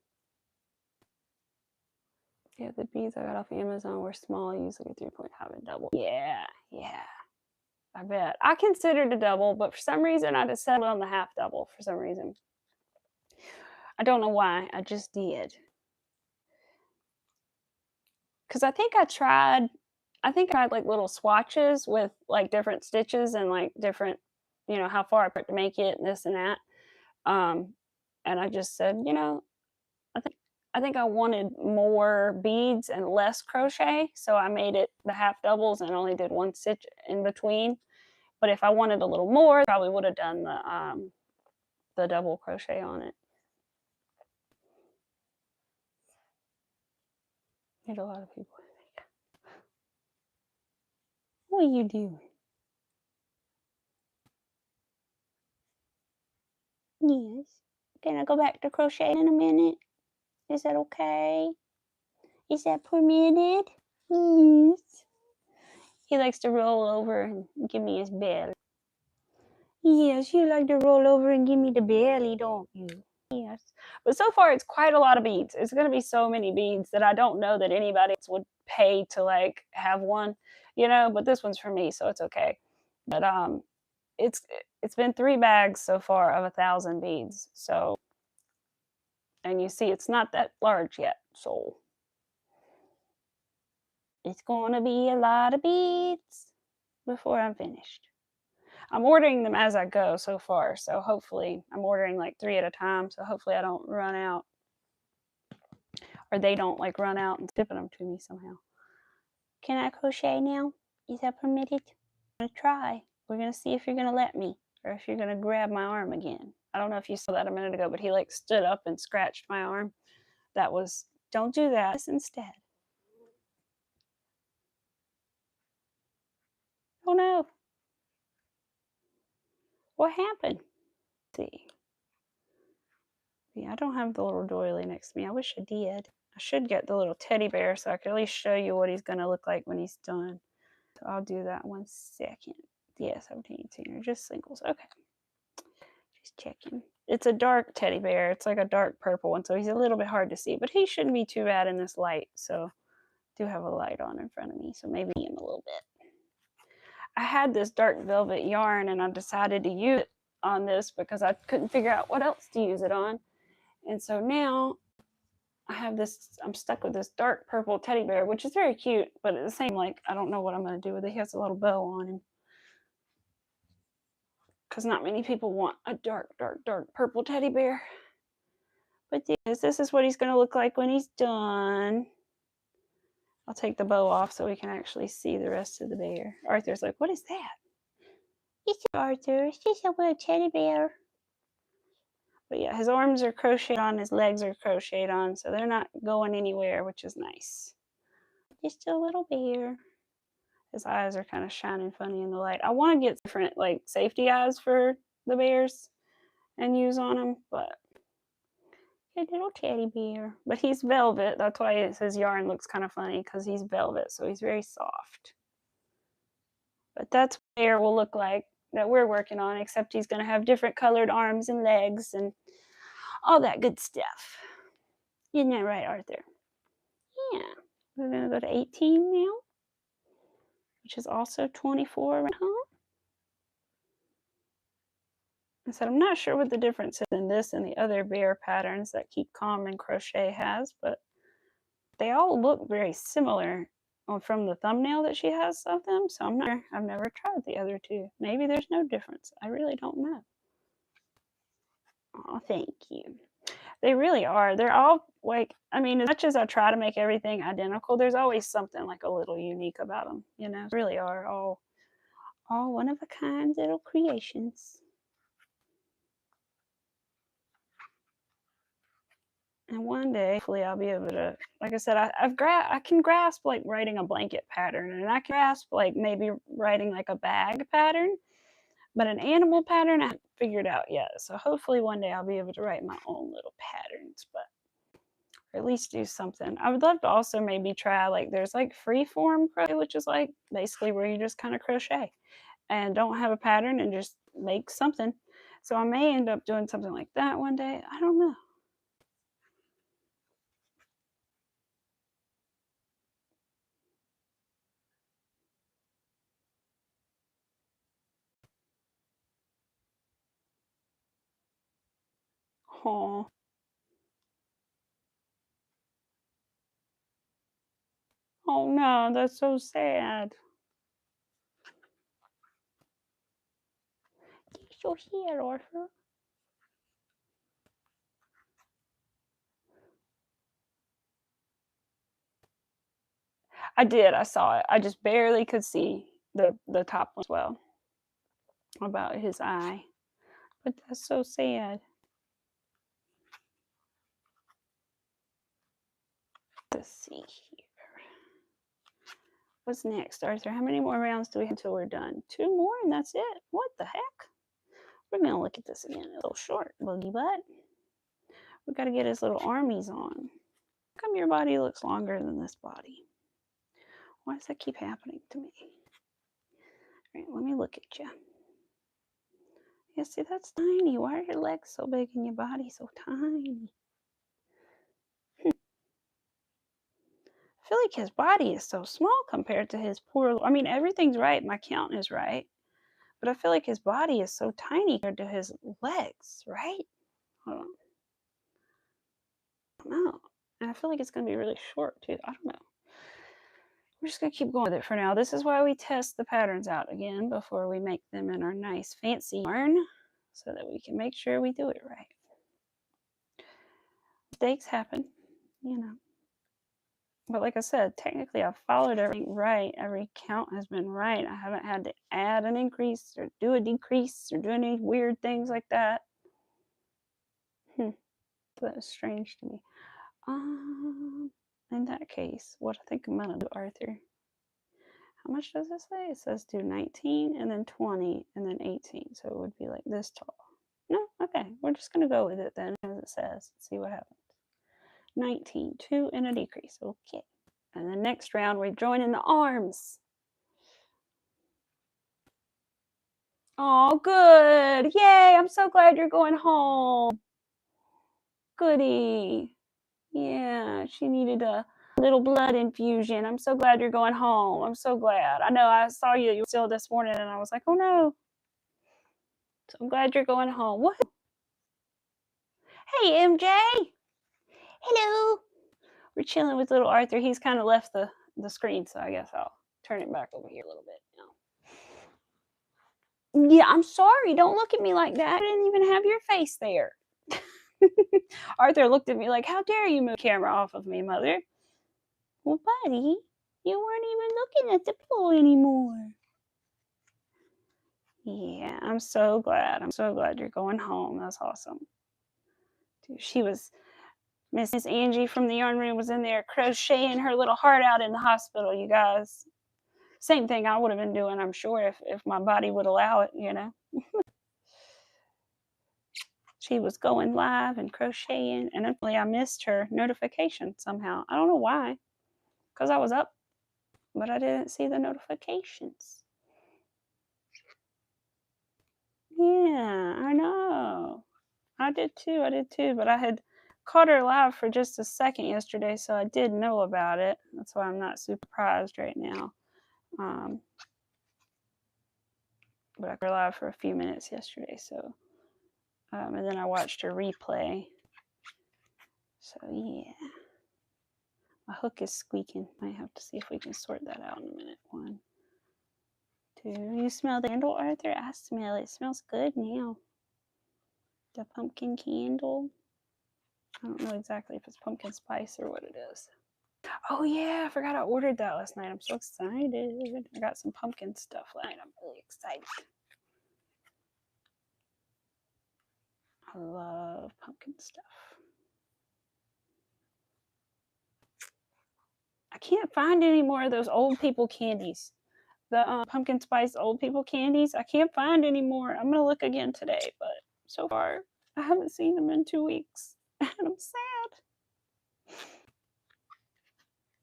Yeah, the beads I got off Amazon were small. I used like a 3.5 and double. Yeah, yeah. I bet. I considered a double, but for some reason I just settled on the half double for some reason. I don't know why. I just did. Because I think I tried like little swatches with like different stitches and like different, how far I put to make it and this and that. And I just said, I think I wanted more beads and less crochet, so I made it the half doubles and only did one stitch in between. But if I wanted a little more, I probably would have done the double crochet on it. Need a lot of people. What are you doing? Yes. Can I go back to crochet in a minute? Is that okay? Is that permitted? Yes. He likes to roll over and give me his belly. Yes, you like to roll over and give me the belly, don't you? Yes. But so far, it's quite a lot of beads. It's going to be so many beads that I don't know that anybody else would pay to like have one, but this one's for me, so it's okay. But it's been 3 bags so far of 1,000 beads. So, and you see, it's not that large yet. So it's going to be a lot of beads before I'm finished. I'm ordering them as I go so far. So hopefully I'm ordering like 3 at a time. So hopefully I don't run out, or they don't like run out and shipping them to me somehow. Can I crochet now? Is that permitted? I'm going to try. We're going to see if you're going to let me, or if you're going to grab my arm again. I don't know if you saw that a minute ago, but he like stood up and scratched my arm. That was, don't do that instead. Oh no. What happened? Let's see. Yeah, I don't have the little doily next to me. I wish I did. I should get the little teddy bear so I can at least show you what he's going to look like when he's done. So I'll do that 1 second. Yeah, 17, 18, or just singles. Okay. Just checking. It's a dark teddy bear. It's like a dark purple one, so he's a little bit hard to see, but he shouldn't be too bad in this light. So I do have a light on in front of me, so maybe him a little bit. I had this dark velvet yarn and I decided to use it on this because I couldn't figure out what else to use it on. And so now I have this, I'm stuck with this dark purple teddy bear, which is very cute, but at the same, like, I don't know what I'm going to do with it. He has a little bow on him. Because not many people want a dark, dark, dark purple teddy bear. But this is what he's going to look like when he's done. I'll take the bow off so we can actually see the rest of the bear. Arthur's like, what is that? It's Arthur. It's just a little teddy bear. But yeah, his arms are crocheted on, his legs are crocheted on, so they're not going anywhere, which is nice. Just a little bear. His eyes are kind of shining funny in the light. I want to get different like safety eyes for the bears and use on them, but a little teddy bear. But he's velvet. That's why his yarn looks kind of funny, because he's velvet, so he's very soft. But that's what bear will look like that we're working on, except he's going to have different colored arms and legs and all that good stuff. Isn't that right, Arthur? Yeah. We're going to go to 18 now, which is also 24, huh? I said, I'm not sure what the difference is in this and the other bear patterns that Keep Calm and Crochet has, but they all look very similar from the thumbnail that she has of them. So I'm not sure. I've never tried the other two. Maybe there's no difference. I really don't know. Oh, thank you. They really are. They're all like, I mean, as much as I try to make everything identical, there's always something like a little unique about them. You know, they really are all one of a kind little creations. And one day, hopefully, I'll be able to, like I said, I can grasp like writing a blanket pattern, and I can grasp like maybe writing like a bag pattern, but an animal pattern I haven't figured out yet. So hopefully one day I'll be able to write my own little patterns, but or at least do something. I would love to also maybe try like there's like free form crochet, which is like basically where you just kind of crochet and don't have a pattern and just make something. So I may end up doing something like that one day. I don't know. Oh, oh no, that's so sad. You're so here, Arthur. I did. I saw it. I just barely could see the top one as well about his eye. But that's so sad. Let's see here. What's next, Arthur? How many more rounds do we have until we're done? 2 more and that's it. What the heck? We're gonna look at this again. A little short, boogie butt. We gotta get his little armies on. How come your body looks longer than this body? Why does that keep happening to me? All right, let me look at you. Yeah, see, that's tiny. Why are your legs so big and your body so tiny? I feel like his body is so small compared to his poor. I mean, everything's right. My count is right. But I feel like his body is so tiny compared to his legs, right? Hold on. I don't know. And I feel like it's going to be really short, too. I don't know. We're just going to keep going with it for now. This is why we test the patterns out again before we make them in our nice fancy yarn so that we can make sure we do it right. Mistakes happen, you know. But like I said, technically I've followed everything right. Every count has been right. I haven't had to add an increase or do a decrease or do any weird things like that. That is strange to me. In that case, what I think I'm gonna do, Arthur. How much does it say? It says do 19 and then 20 and then 18. So it would be like this tall. No? Okay. We're just gonna go with it then as it says. Let's see what happens. 19, 2 and a decrease. Okay. And the next round, we're joining the arms. Oh, good. Yay. I'm so glad you're going home. Goody. Yeah, she needed a little blood infusion. I'm so glad you're going home. I'm so glad. I know I saw you still this morning and I was like, oh no. So I'm glad you're going home. What? Hey, MJ. Hello. We're chilling with little Arthur. He's kind of left the screen, so I guess I'll turn it back over here a little bit now. Yeah, I'm sorry. Don't look at me like that. I didn't even have your face there. Arthur looked at me like, how dare you move the camera off of me, mother? Well, buddy, you weren't even looking at the pillow anymore. Yeah, I'm so glad. I'm so glad you're going home. That's awesome. Dude, she was Mrs. Angie from the yarn room was in there crocheting her little heart out in the hospital, you guys. Same thing I would have been doing, I'm sure, if my body would allow it, you know. She was going live and crocheting, and unfortunately I missed her notification somehow. I don't know why, because I was up, but I didn't see the notifications. Yeah, I know. I did too, but I had caught her live for just a second yesterday, so I did know about it. That's why I'm not super surprised right now. But I caught her live for a few minutes yesterday, so and then I watched her replay. So yeah, my hook is squeaking. I have to see if we can sort that out in a minute. 1, 2. You smell the candle, Arthur? I smell it. It smells good now. The pumpkin candle. I don't know exactly if it's pumpkin spice or what it is. Oh yeah, I forgot I ordered that last night. I'm so excited. I got some pumpkin stuff last night. I'm really excited. I love pumpkin stuff. I can't find any more of those old people candies. The pumpkin spice old people candies. I can't find any more. I'm gonna look again today, but so far I haven't seen them in 2 weeks, and I'm sad.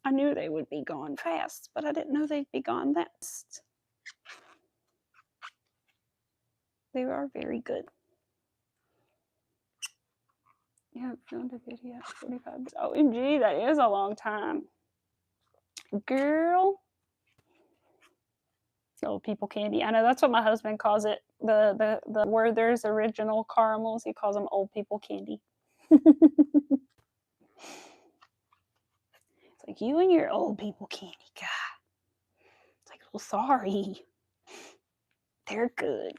I knew they would be gone fast, but I didn't know they'd be gone that fast. They are very good. Yeah, filmed a video 45 minutes. OMG, that is a long time. Girl. Old people candy. I know that's what my husband calls it. The Werther's original caramels. He calls them old people candy. It's like you and your old people candy guy. It's like, well, sorry. They're good.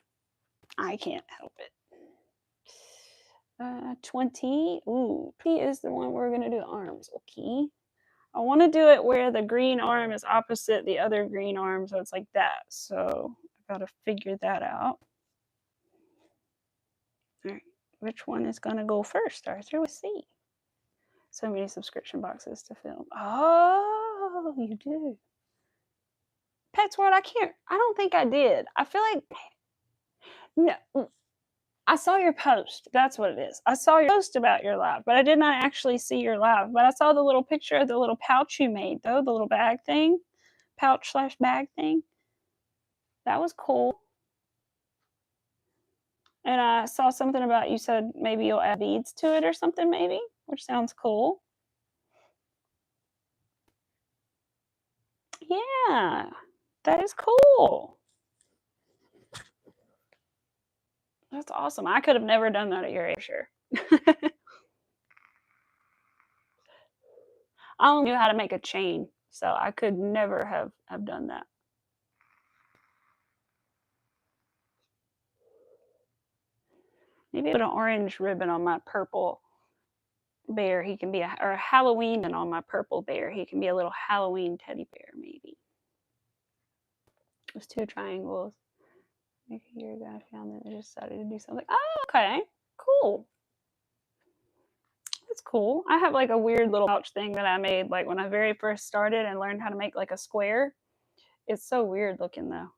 I can't help it. 20. Ooh, P is the one we're gonna do the arms. Okay. I want to do it where the green arm is opposite the other green arm, so it's like that. So I gotta figure that out. All right, which one is gonna go first, Arthur? Let's see. So many subscription boxes to film. Oh, you do. PetsWorld, I don't think I did. I feel like, no, I saw your post. That's what it is. I saw your post about your live, but I did not actually see your live. But I saw the little picture of the little pouch you made, though, the little bag thing, pouch/bag thing. That was cool. And I saw something about you said maybe you'll add beads to it or something, maybe, which sounds cool. Yeah, that is cool. That's awesome. I could have never done that at your age, sure. I only knew how to make a chain, so I could never have done that. Maybe put an orange ribbon on my purple bear. He can be or a Halloween and on my purple bear. He can be a little Halloween teddy bear, maybe. There's 2 triangles. Maybe you're gonna found that I just decided to do something. Oh, okay. Cool. That's cool. I have like a weird little pouch thing that I made like when I very first started and learned how to make like a square. It's so weird looking though.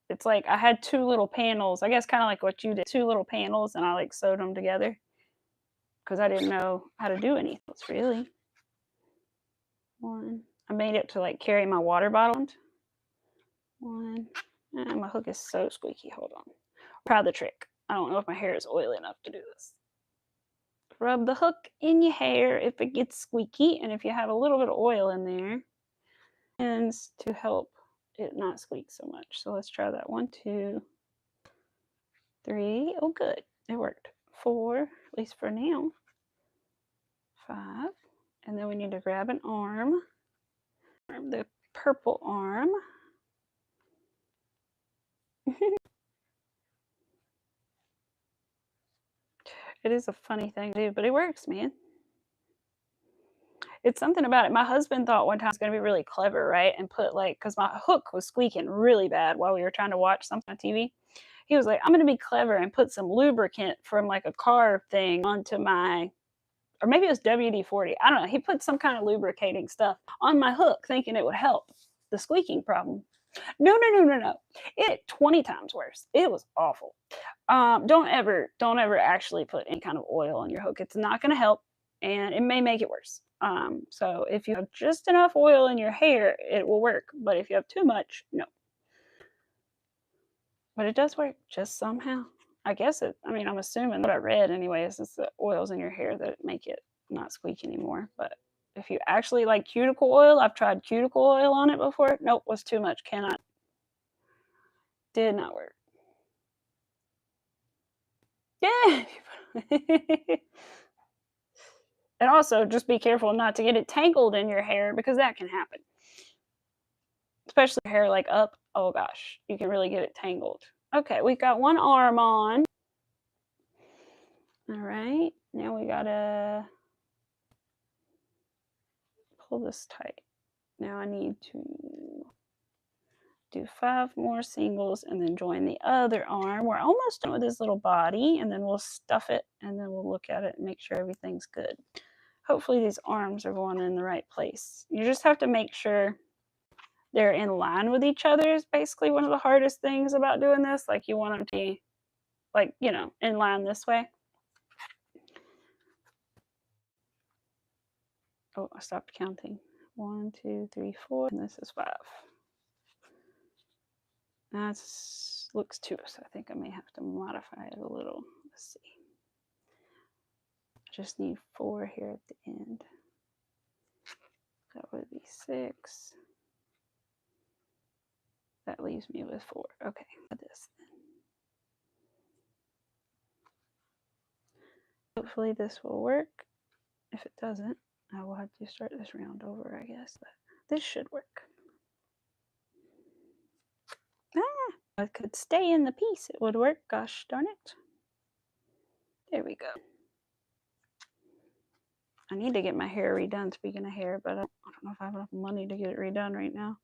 It's like I had 2 little panels, I guess kind of like what you did, 2 little panels, and I like sewed them together because I didn't know how to do anything else really. 1. I made it to like carry my water bottle. 1. And my hook is so squeaky. Hold on. Try the trick. I don't know if my hair is oily enough to do this. Rub the hook in your hair if it gets squeaky, and if you have a little bit of oil in there, tends to help it not squeak so much. So let's try that. 1, 2, 3. Oh, good. It worked. 4, at least for now. 5. And then we need to grab an arm. The purple arm. It is a funny thing to do, but it works, man. It's something about it. My husband thought one time it was going to be really clever, right? And put like, because my hook was squeaking really bad while we were trying to watch something on TV. He was like, I'm going to be clever and put some lubricant from like a car thing onto my, or maybe it was WD-40. I don't know. He put some kind of lubricating stuff on my hook thinking it would help the squeaking problem. No. It 20 times worse. It was awful. Don't ever actually put any kind of oil on your hook. It's not going to help, and it may make it worse. So if you have just enough oil in your hair, it will work. But if you have too much, no. But it does work just somehow. I guess it. I mean, I'm assuming what I read anyway is it's the oils in your hair that make it not squeak anymore. But if you actually like cuticle oil, I've tried cuticle oil on it before. Nope, was too much. Cannot. Did not work. Yeah. And also just be careful not to get it tangled in your hair because that can happen. Especially hair like up. Oh gosh, you can really get it tangled. Okay, we've got 1 arm on. All right, now we gotta pull this tight. Now I need to do 5 more singles and then join the other arm. We're almost done with this little body, and then we'll stuff it, and then we'll look at it and make sure everything's good. Hopefully these arms are going in the right place. You just have to make sure they're in line with each other is basically one of the hardest things about doing this. Like you want them to be like, you know, in line this way. Oh, I stopped counting. 1, 2, 3, 4, and this is 5. That looks 2, so I think I may have to modify it a little. Let's see. I just need 4 here at the end. That would be 6. That leaves me with 4. Okay, this then. Hopefully this will work. If it doesn't, I will have to start this round over, I guess. But this should work. Ah, I could stay in the piece. It would work. Gosh darn it. There we go. I need to get my hair redone, speaking of hair, but I don't know if I have enough money to get it redone right now.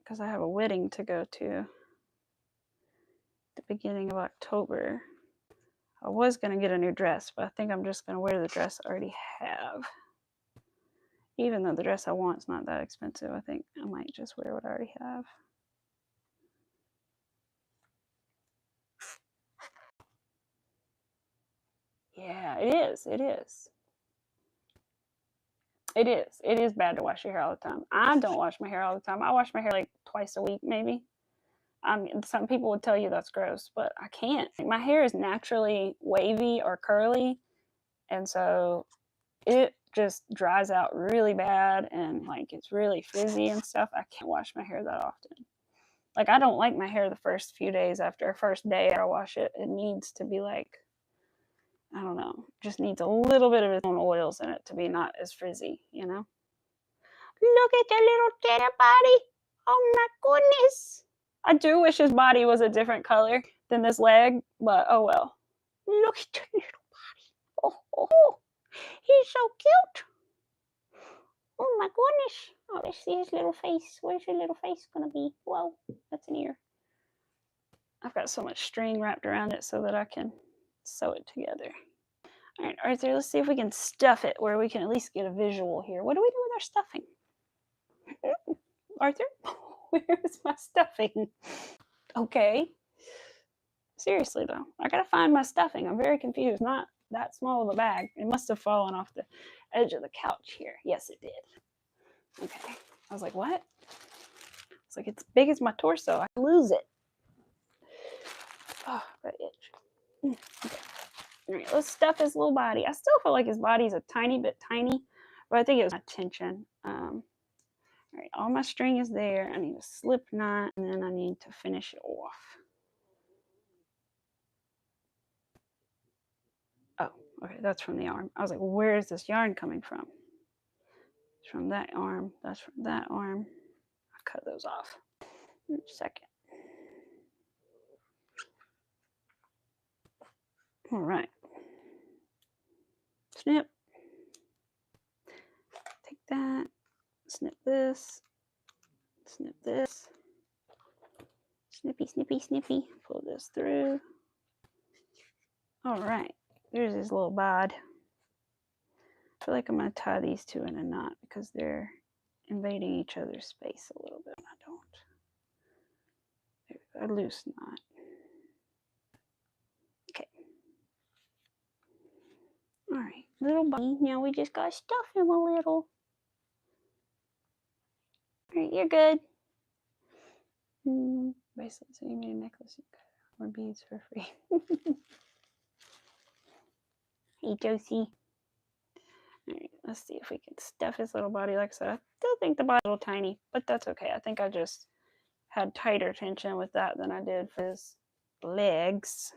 Because I have a wedding to go to at the beginning of October. I was going to get a new dress, but I think I'm just going to wear the dress I already have. Even though the dress I want is not that expensive, I think I might just wear what I already have. Yeah, it is. It is. It is. It is bad to wash your hair all the time. I don't wash my hair all the time. I wash my hair like twice a week, maybe. Some people would tell you that's gross, but I can't. My hair is naturally wavy or curly, and so it just dries out really bad, and like it's really frizzy and stuff. I can't wash my hair that often. Like I don't like my hair the first few days after first day I wash it. It needs to be like, I don't know, just needs a little bit of its own oils in it to be not as frizzy, you know? Look at the little teddy body. Oh my goodness. I do wish his body was a different color than this leg, but oh well. Look at the little body. Oh, he's so cute. Oh my goodness. Oh, let's see his little face. Where's your little face gonna be? Whoa, that's an ear. I've got so much string wrapped around it so that I can sew it together. All right, Arthur, let's see if we can stuff it where we can at least get a visual here. What do we do with our stuffing? Arthur, where's my stuffing? Okay. Seriously, though, I gotta find my stuffing. I'm very confused. Not that small of a bag. It must have fallen off the edge of the couch here. Yes, it did. Okay. I was like, what? It's like it's big as my torso. I lose it. Oh, that itch. Okay. All right, let's stuff his little body. I still feel like his body's a tiny bit tiny, but I think it was my tension. All right, all my string is there. I need a slip knot, and then I need to finish it off. Oh, okay, that's from the arm. I was like, well, where is this yarn coming from? It's from that arm. That's from that arm. I'll cut those off in a second. All right. Snip. Take that. Snip this. Snip this. Snippy, snippy, snippy. Pull this through. All right. There's his little bod. I feel like I'm going to tie these two in a knot because they're invading each other's space a little bit. I don't. There we go. A loose knot. Okay. All right. Little bunny. Now we just got to stuff him a little. All right. You're good. Bracelet. So you made a necklace or beads for free. Hey, Josie. All right, let's see if we can stuff his little body. Like I said, I still think the body's a little tiny, but that's okay. I think I just had tighter tension with that than I did for his legs.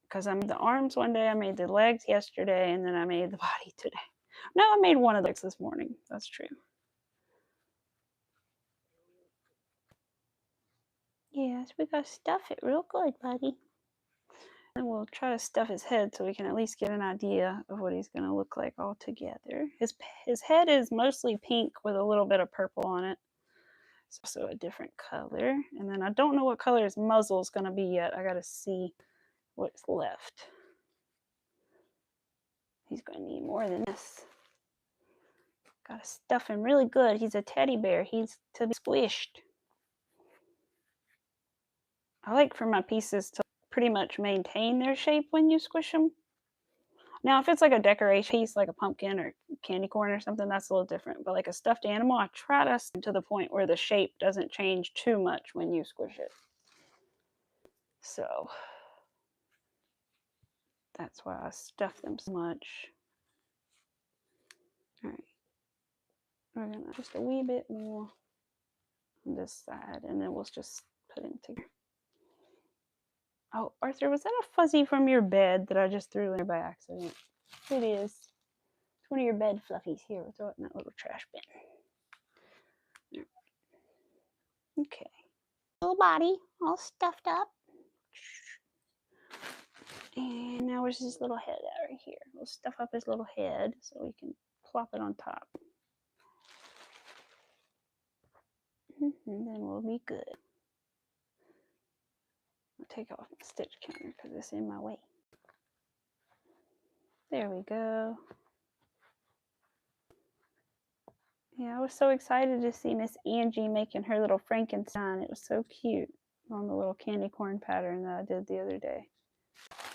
Because I made the arms one day, I made the legs yesterday, and then I made the body today. No, I made one of the legs this morning. That's true. Yes, we gotta stuff it real good, buddy. And we'll try to stuff his head so we can at least get an idea of what he's going to look like all together. His head is mostly pink with a little bit of purple on it. It's also a different color. And then I don't know what color his muzzle is going to be yet. I got to see what's left. He's going to need more than this. Got to stuff him really good. He's a teddy bear. He's to be squished. I like for my pieces to pretty much maintain their shape when you squish them. Now, if it's like a decoration piece, like a pumpkin or candy corn or something, that's a little different. But like a stuffed animal, I try to the point where the shape doesn't change too much when you squish it. So that's why I stuff them so much. All right. We're going to just a wee bit more on this side, and then we'll just put them together. Oh, Arthur, was that a fuzzy from your bed that I just threw in there by accident? It is. It's one of your bed fluffies. Here, we'll throw it in that little trash bin. Okay. Little body all stuffed up. And now where's his little head at right here? We'll stuff up his little head so we can plop it on top. And then we'll be good. I'll take off my stitch counter because it's in my way. There we go. Yeah, I was so excited to see Miss Angie making her little Frankenstein. It was so cute on the little candy corn pattern that I did the other day.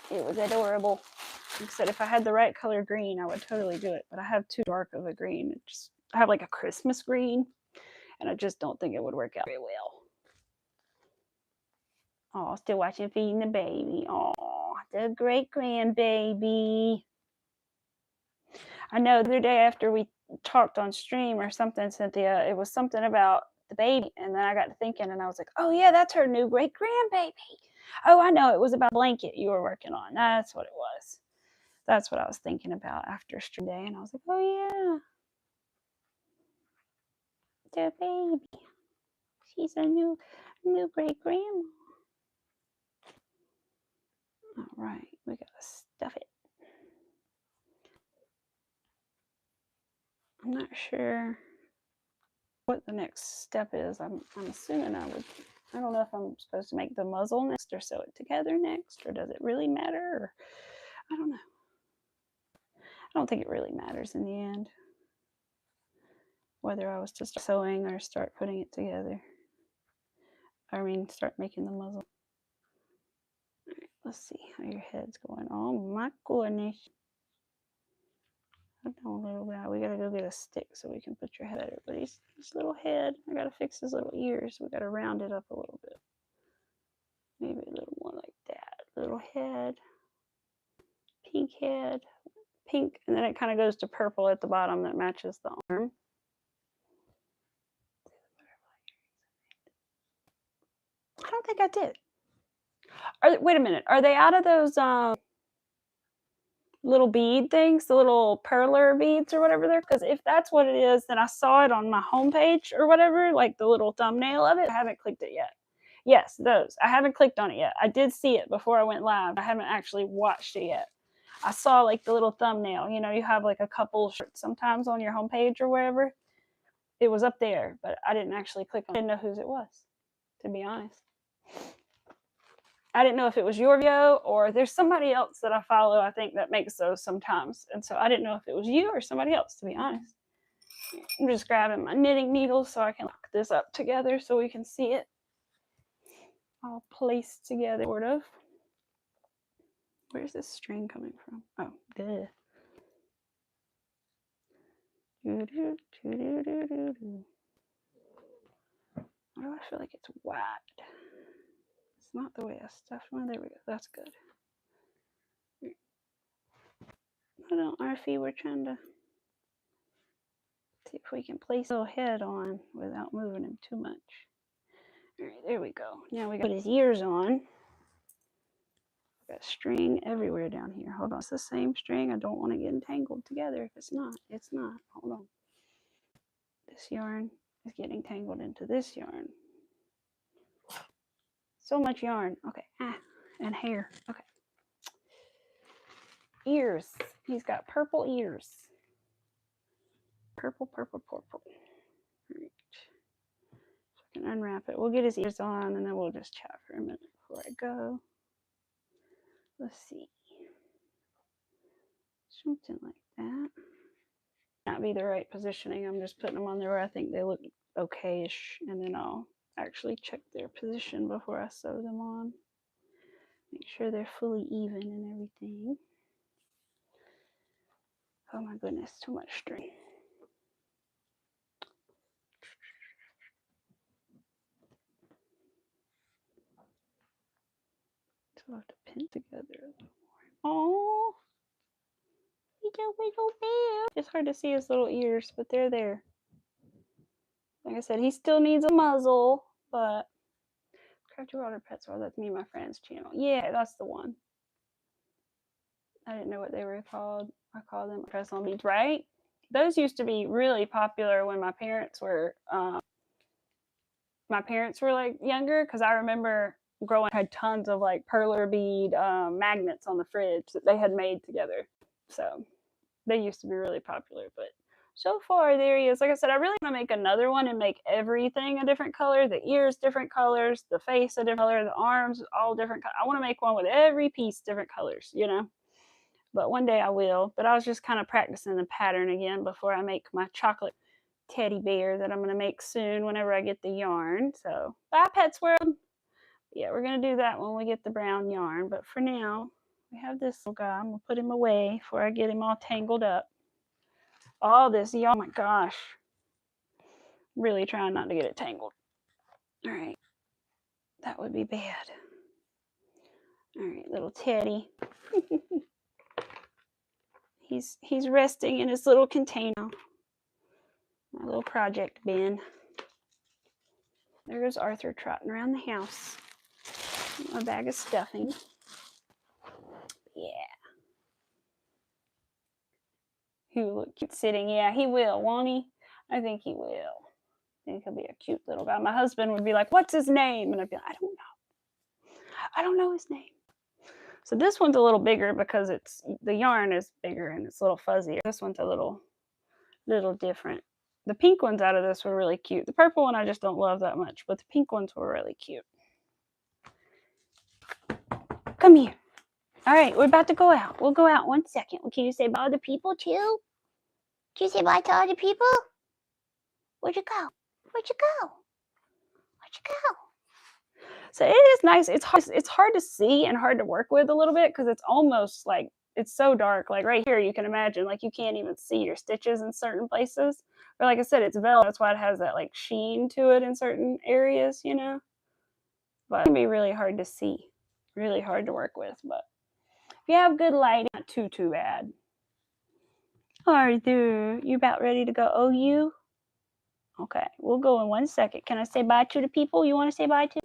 It was adorable. Like I said, if I had the right color green, I would totally do it. But I have too dark of a green. I have like a Christmas green, and I just don't think it would work out very well. Oh, still watching Feeding the Baby. Oh, the great grandbaby. I know the other day after we talked on stream or something, Cynthia, it was something about the baby. And then I got to thinking and I was like, oh yeah, that's her new great grandbaby. Oh, I know. It was about a blanket you were working on. That's what it was. That's what I was thinking about after stream day. And I was like, oh yeah, the baby. She's a new great grandma. All right, we got to stuff it. I'm not sure what the next step is. I'm assuming I don't know if I'm supposed to make the muzzle next or sew it together next, or does it really matter? Or, I don't know. I don't think it really matters in the end whether I was to start sewing or start putting it together. I mean, start making the muzzle. All right, let's see how your head's going. Oh my goodness. A little bit. We gotta go get a stick so we can put your head better. But his little head, I gotta fix his little ears. We gotta round it up a little bit. Maybe a little more like that. Little head, pink head, pink, and then it kind of goes to purple at the bottom that matches the arm. I don't think I did. Wait a minute. Are they out of those little bead things, the little perler beads or whatever they're? Because if that's what it is, then I saw it on my homepage or whatever, like the little thumbnail of it. I haven't clicked it yet. Yes, those. I haven't clicked on it yet. I did see it before I went live. I haven't actually watched it yet. I saw like the little thumbnail. You know, you have like a couple shirts sometimes on your homepage or wherever. It was up there, but I didn't actually click on it. I didn't know whose it was, to be honest. I didn't know if it was your video or there's somebody else that I follow, I think, that makes those sometimes. And so I didn't know if it was you or somebody else, to be honest. I'm just grabbing my knitting needles so I can lock this up together so we can see it all placed together, sort of. Where's this string coming from? Oh, good. Why do I feel like it's white? It's not the way I stuffed one. There we go. That's good. Hold on, Arfie. We're trying to see if we can place a little head on without moving him too much. All right, there we go. Now we got to put his ears on. Got string everywhere down here. Hold on, it's the same string. I don't want to get entangled together. If it's not, it's not. Hold on. This yarn is getting tangled into this yarn. So much yarn. Okay. And hair. Okay. ears. He's got purple ears. Purple, purple, purple. All right. So I can unwrap it. We'll get his ears on, and then we'll just chat for a minute before I go. Let's see. Something like that. Not be the right positioning. I'm just putting them on there where I think they look okay-ish, and then I'll actually check their position before I sew them on. Make sure they're fully even and everything. Oh my goodness, too much string. So I'll have to pin together a little more. Oh, he's a little bear. It's hard to see his little ears, but they're there. Like I said, he still needs a muzzle, but Crafty Water Pets World, that's me and my friend's channel. Yeah, that's the one. I didn't know what they were called. I call them press-on beads, right? Those used to be really popular when my parents were like younger, because I remember growing had tons of like perler bead magnets on the fridge that they had made together. So they used to be really popular, but so far there he is. Like I said, I really want to make another one and make everything a different color. The ears different colors, the face a different color, the arms all different colors. I want to make one with every piece different colors, you know. But one day I will. But I was just kind of practicing the pattern again before I make my chocolate teddy bear that I'm going to make soon whenever I get the yarn. So bye, Pets World. Yeah, we're going to do that when we get the brown yarn. But for now, we have this little guy. I'm going to put him away before I get him all tangled up. All this yarn. Oh my gosh. Really trying not to get it tangled. All right. That would be bad. All right, little Teddy. He's resting in his little container. My little project bin. There's Arthur trotting around the house. My bag of stuffing. Yeah. He will look cute sitting. Yeah, he will, won't he? I think he will. I think he'll be a cute little guy. My husband would be like, "What's his name?" And I'd be like, "I don't know. I don't know his name." So this one's a little bigger because the yarn is bigger and it's a little fuzzier. This one's a little different. The pink ones out of this were really cute. The purple one I just don't love that much, but the pink ones were really cute. Come here. All right, we're about to go out. We'll go out 1 second. Can you say bye to people too? Can you say bye to other people? Where'd you go? Where'd you go? Where'd you go? So it is nice. It's hard to see and hard to work with a little bit because it's almost like it's so dark. Like right here, you can imagine like you can't even see your stitches in certain places. But like I said, it's velvet. That's why it has that like sheen to it in certain areas, you know. But it can be really hard to see, really hard to work with. But if you have good lighting, not too bad. Arthur, you about ready to go OU? Okay, we'll go in 1 second. Can I say bye to the people you want to say bye to?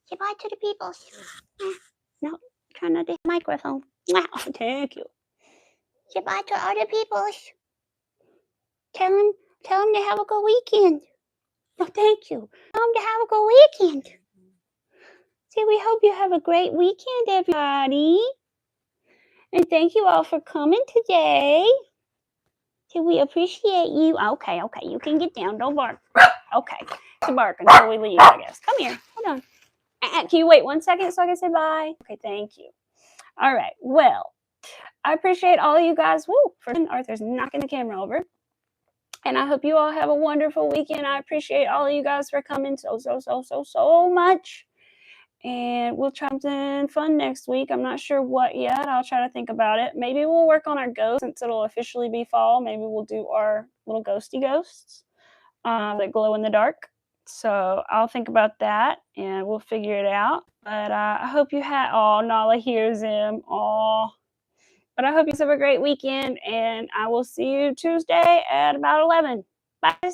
Say bye to the people. No, try not to hit the microphone. Thank you. Say bye to other people. Tell them to have a good weekend. Oh, thank you. Tell them to have a good weekend. Say we hope you have a great weekend, everybody. And thank you all for coming today. Say we appreciate you. Okay, you can get down. Don't bark. Okay, to bark until we leave, I guess. Come here. Hold on. Can you wait 1 second so I can say bye? Okay, thank you. All right, well, I appreciate all of you guys. Woo, for Arthur's knocking the camera over. And I hope you all have a wonderful weekend. I appreciate all of you guys for coming so much. And we'll try something fun next week. I'm not sure what yet. I'll try to think about it. Maybe we'll work on our ghosts since it'll officially be fall. Maybe we'll do our little ghosty ghosts that glow in the dark. So I'll think about that and we'll figure it out. But I hope you had, oh, Nala hears him. Oh, but I hope you have a great weekend and I will see you Tuesday at about 11. Bye.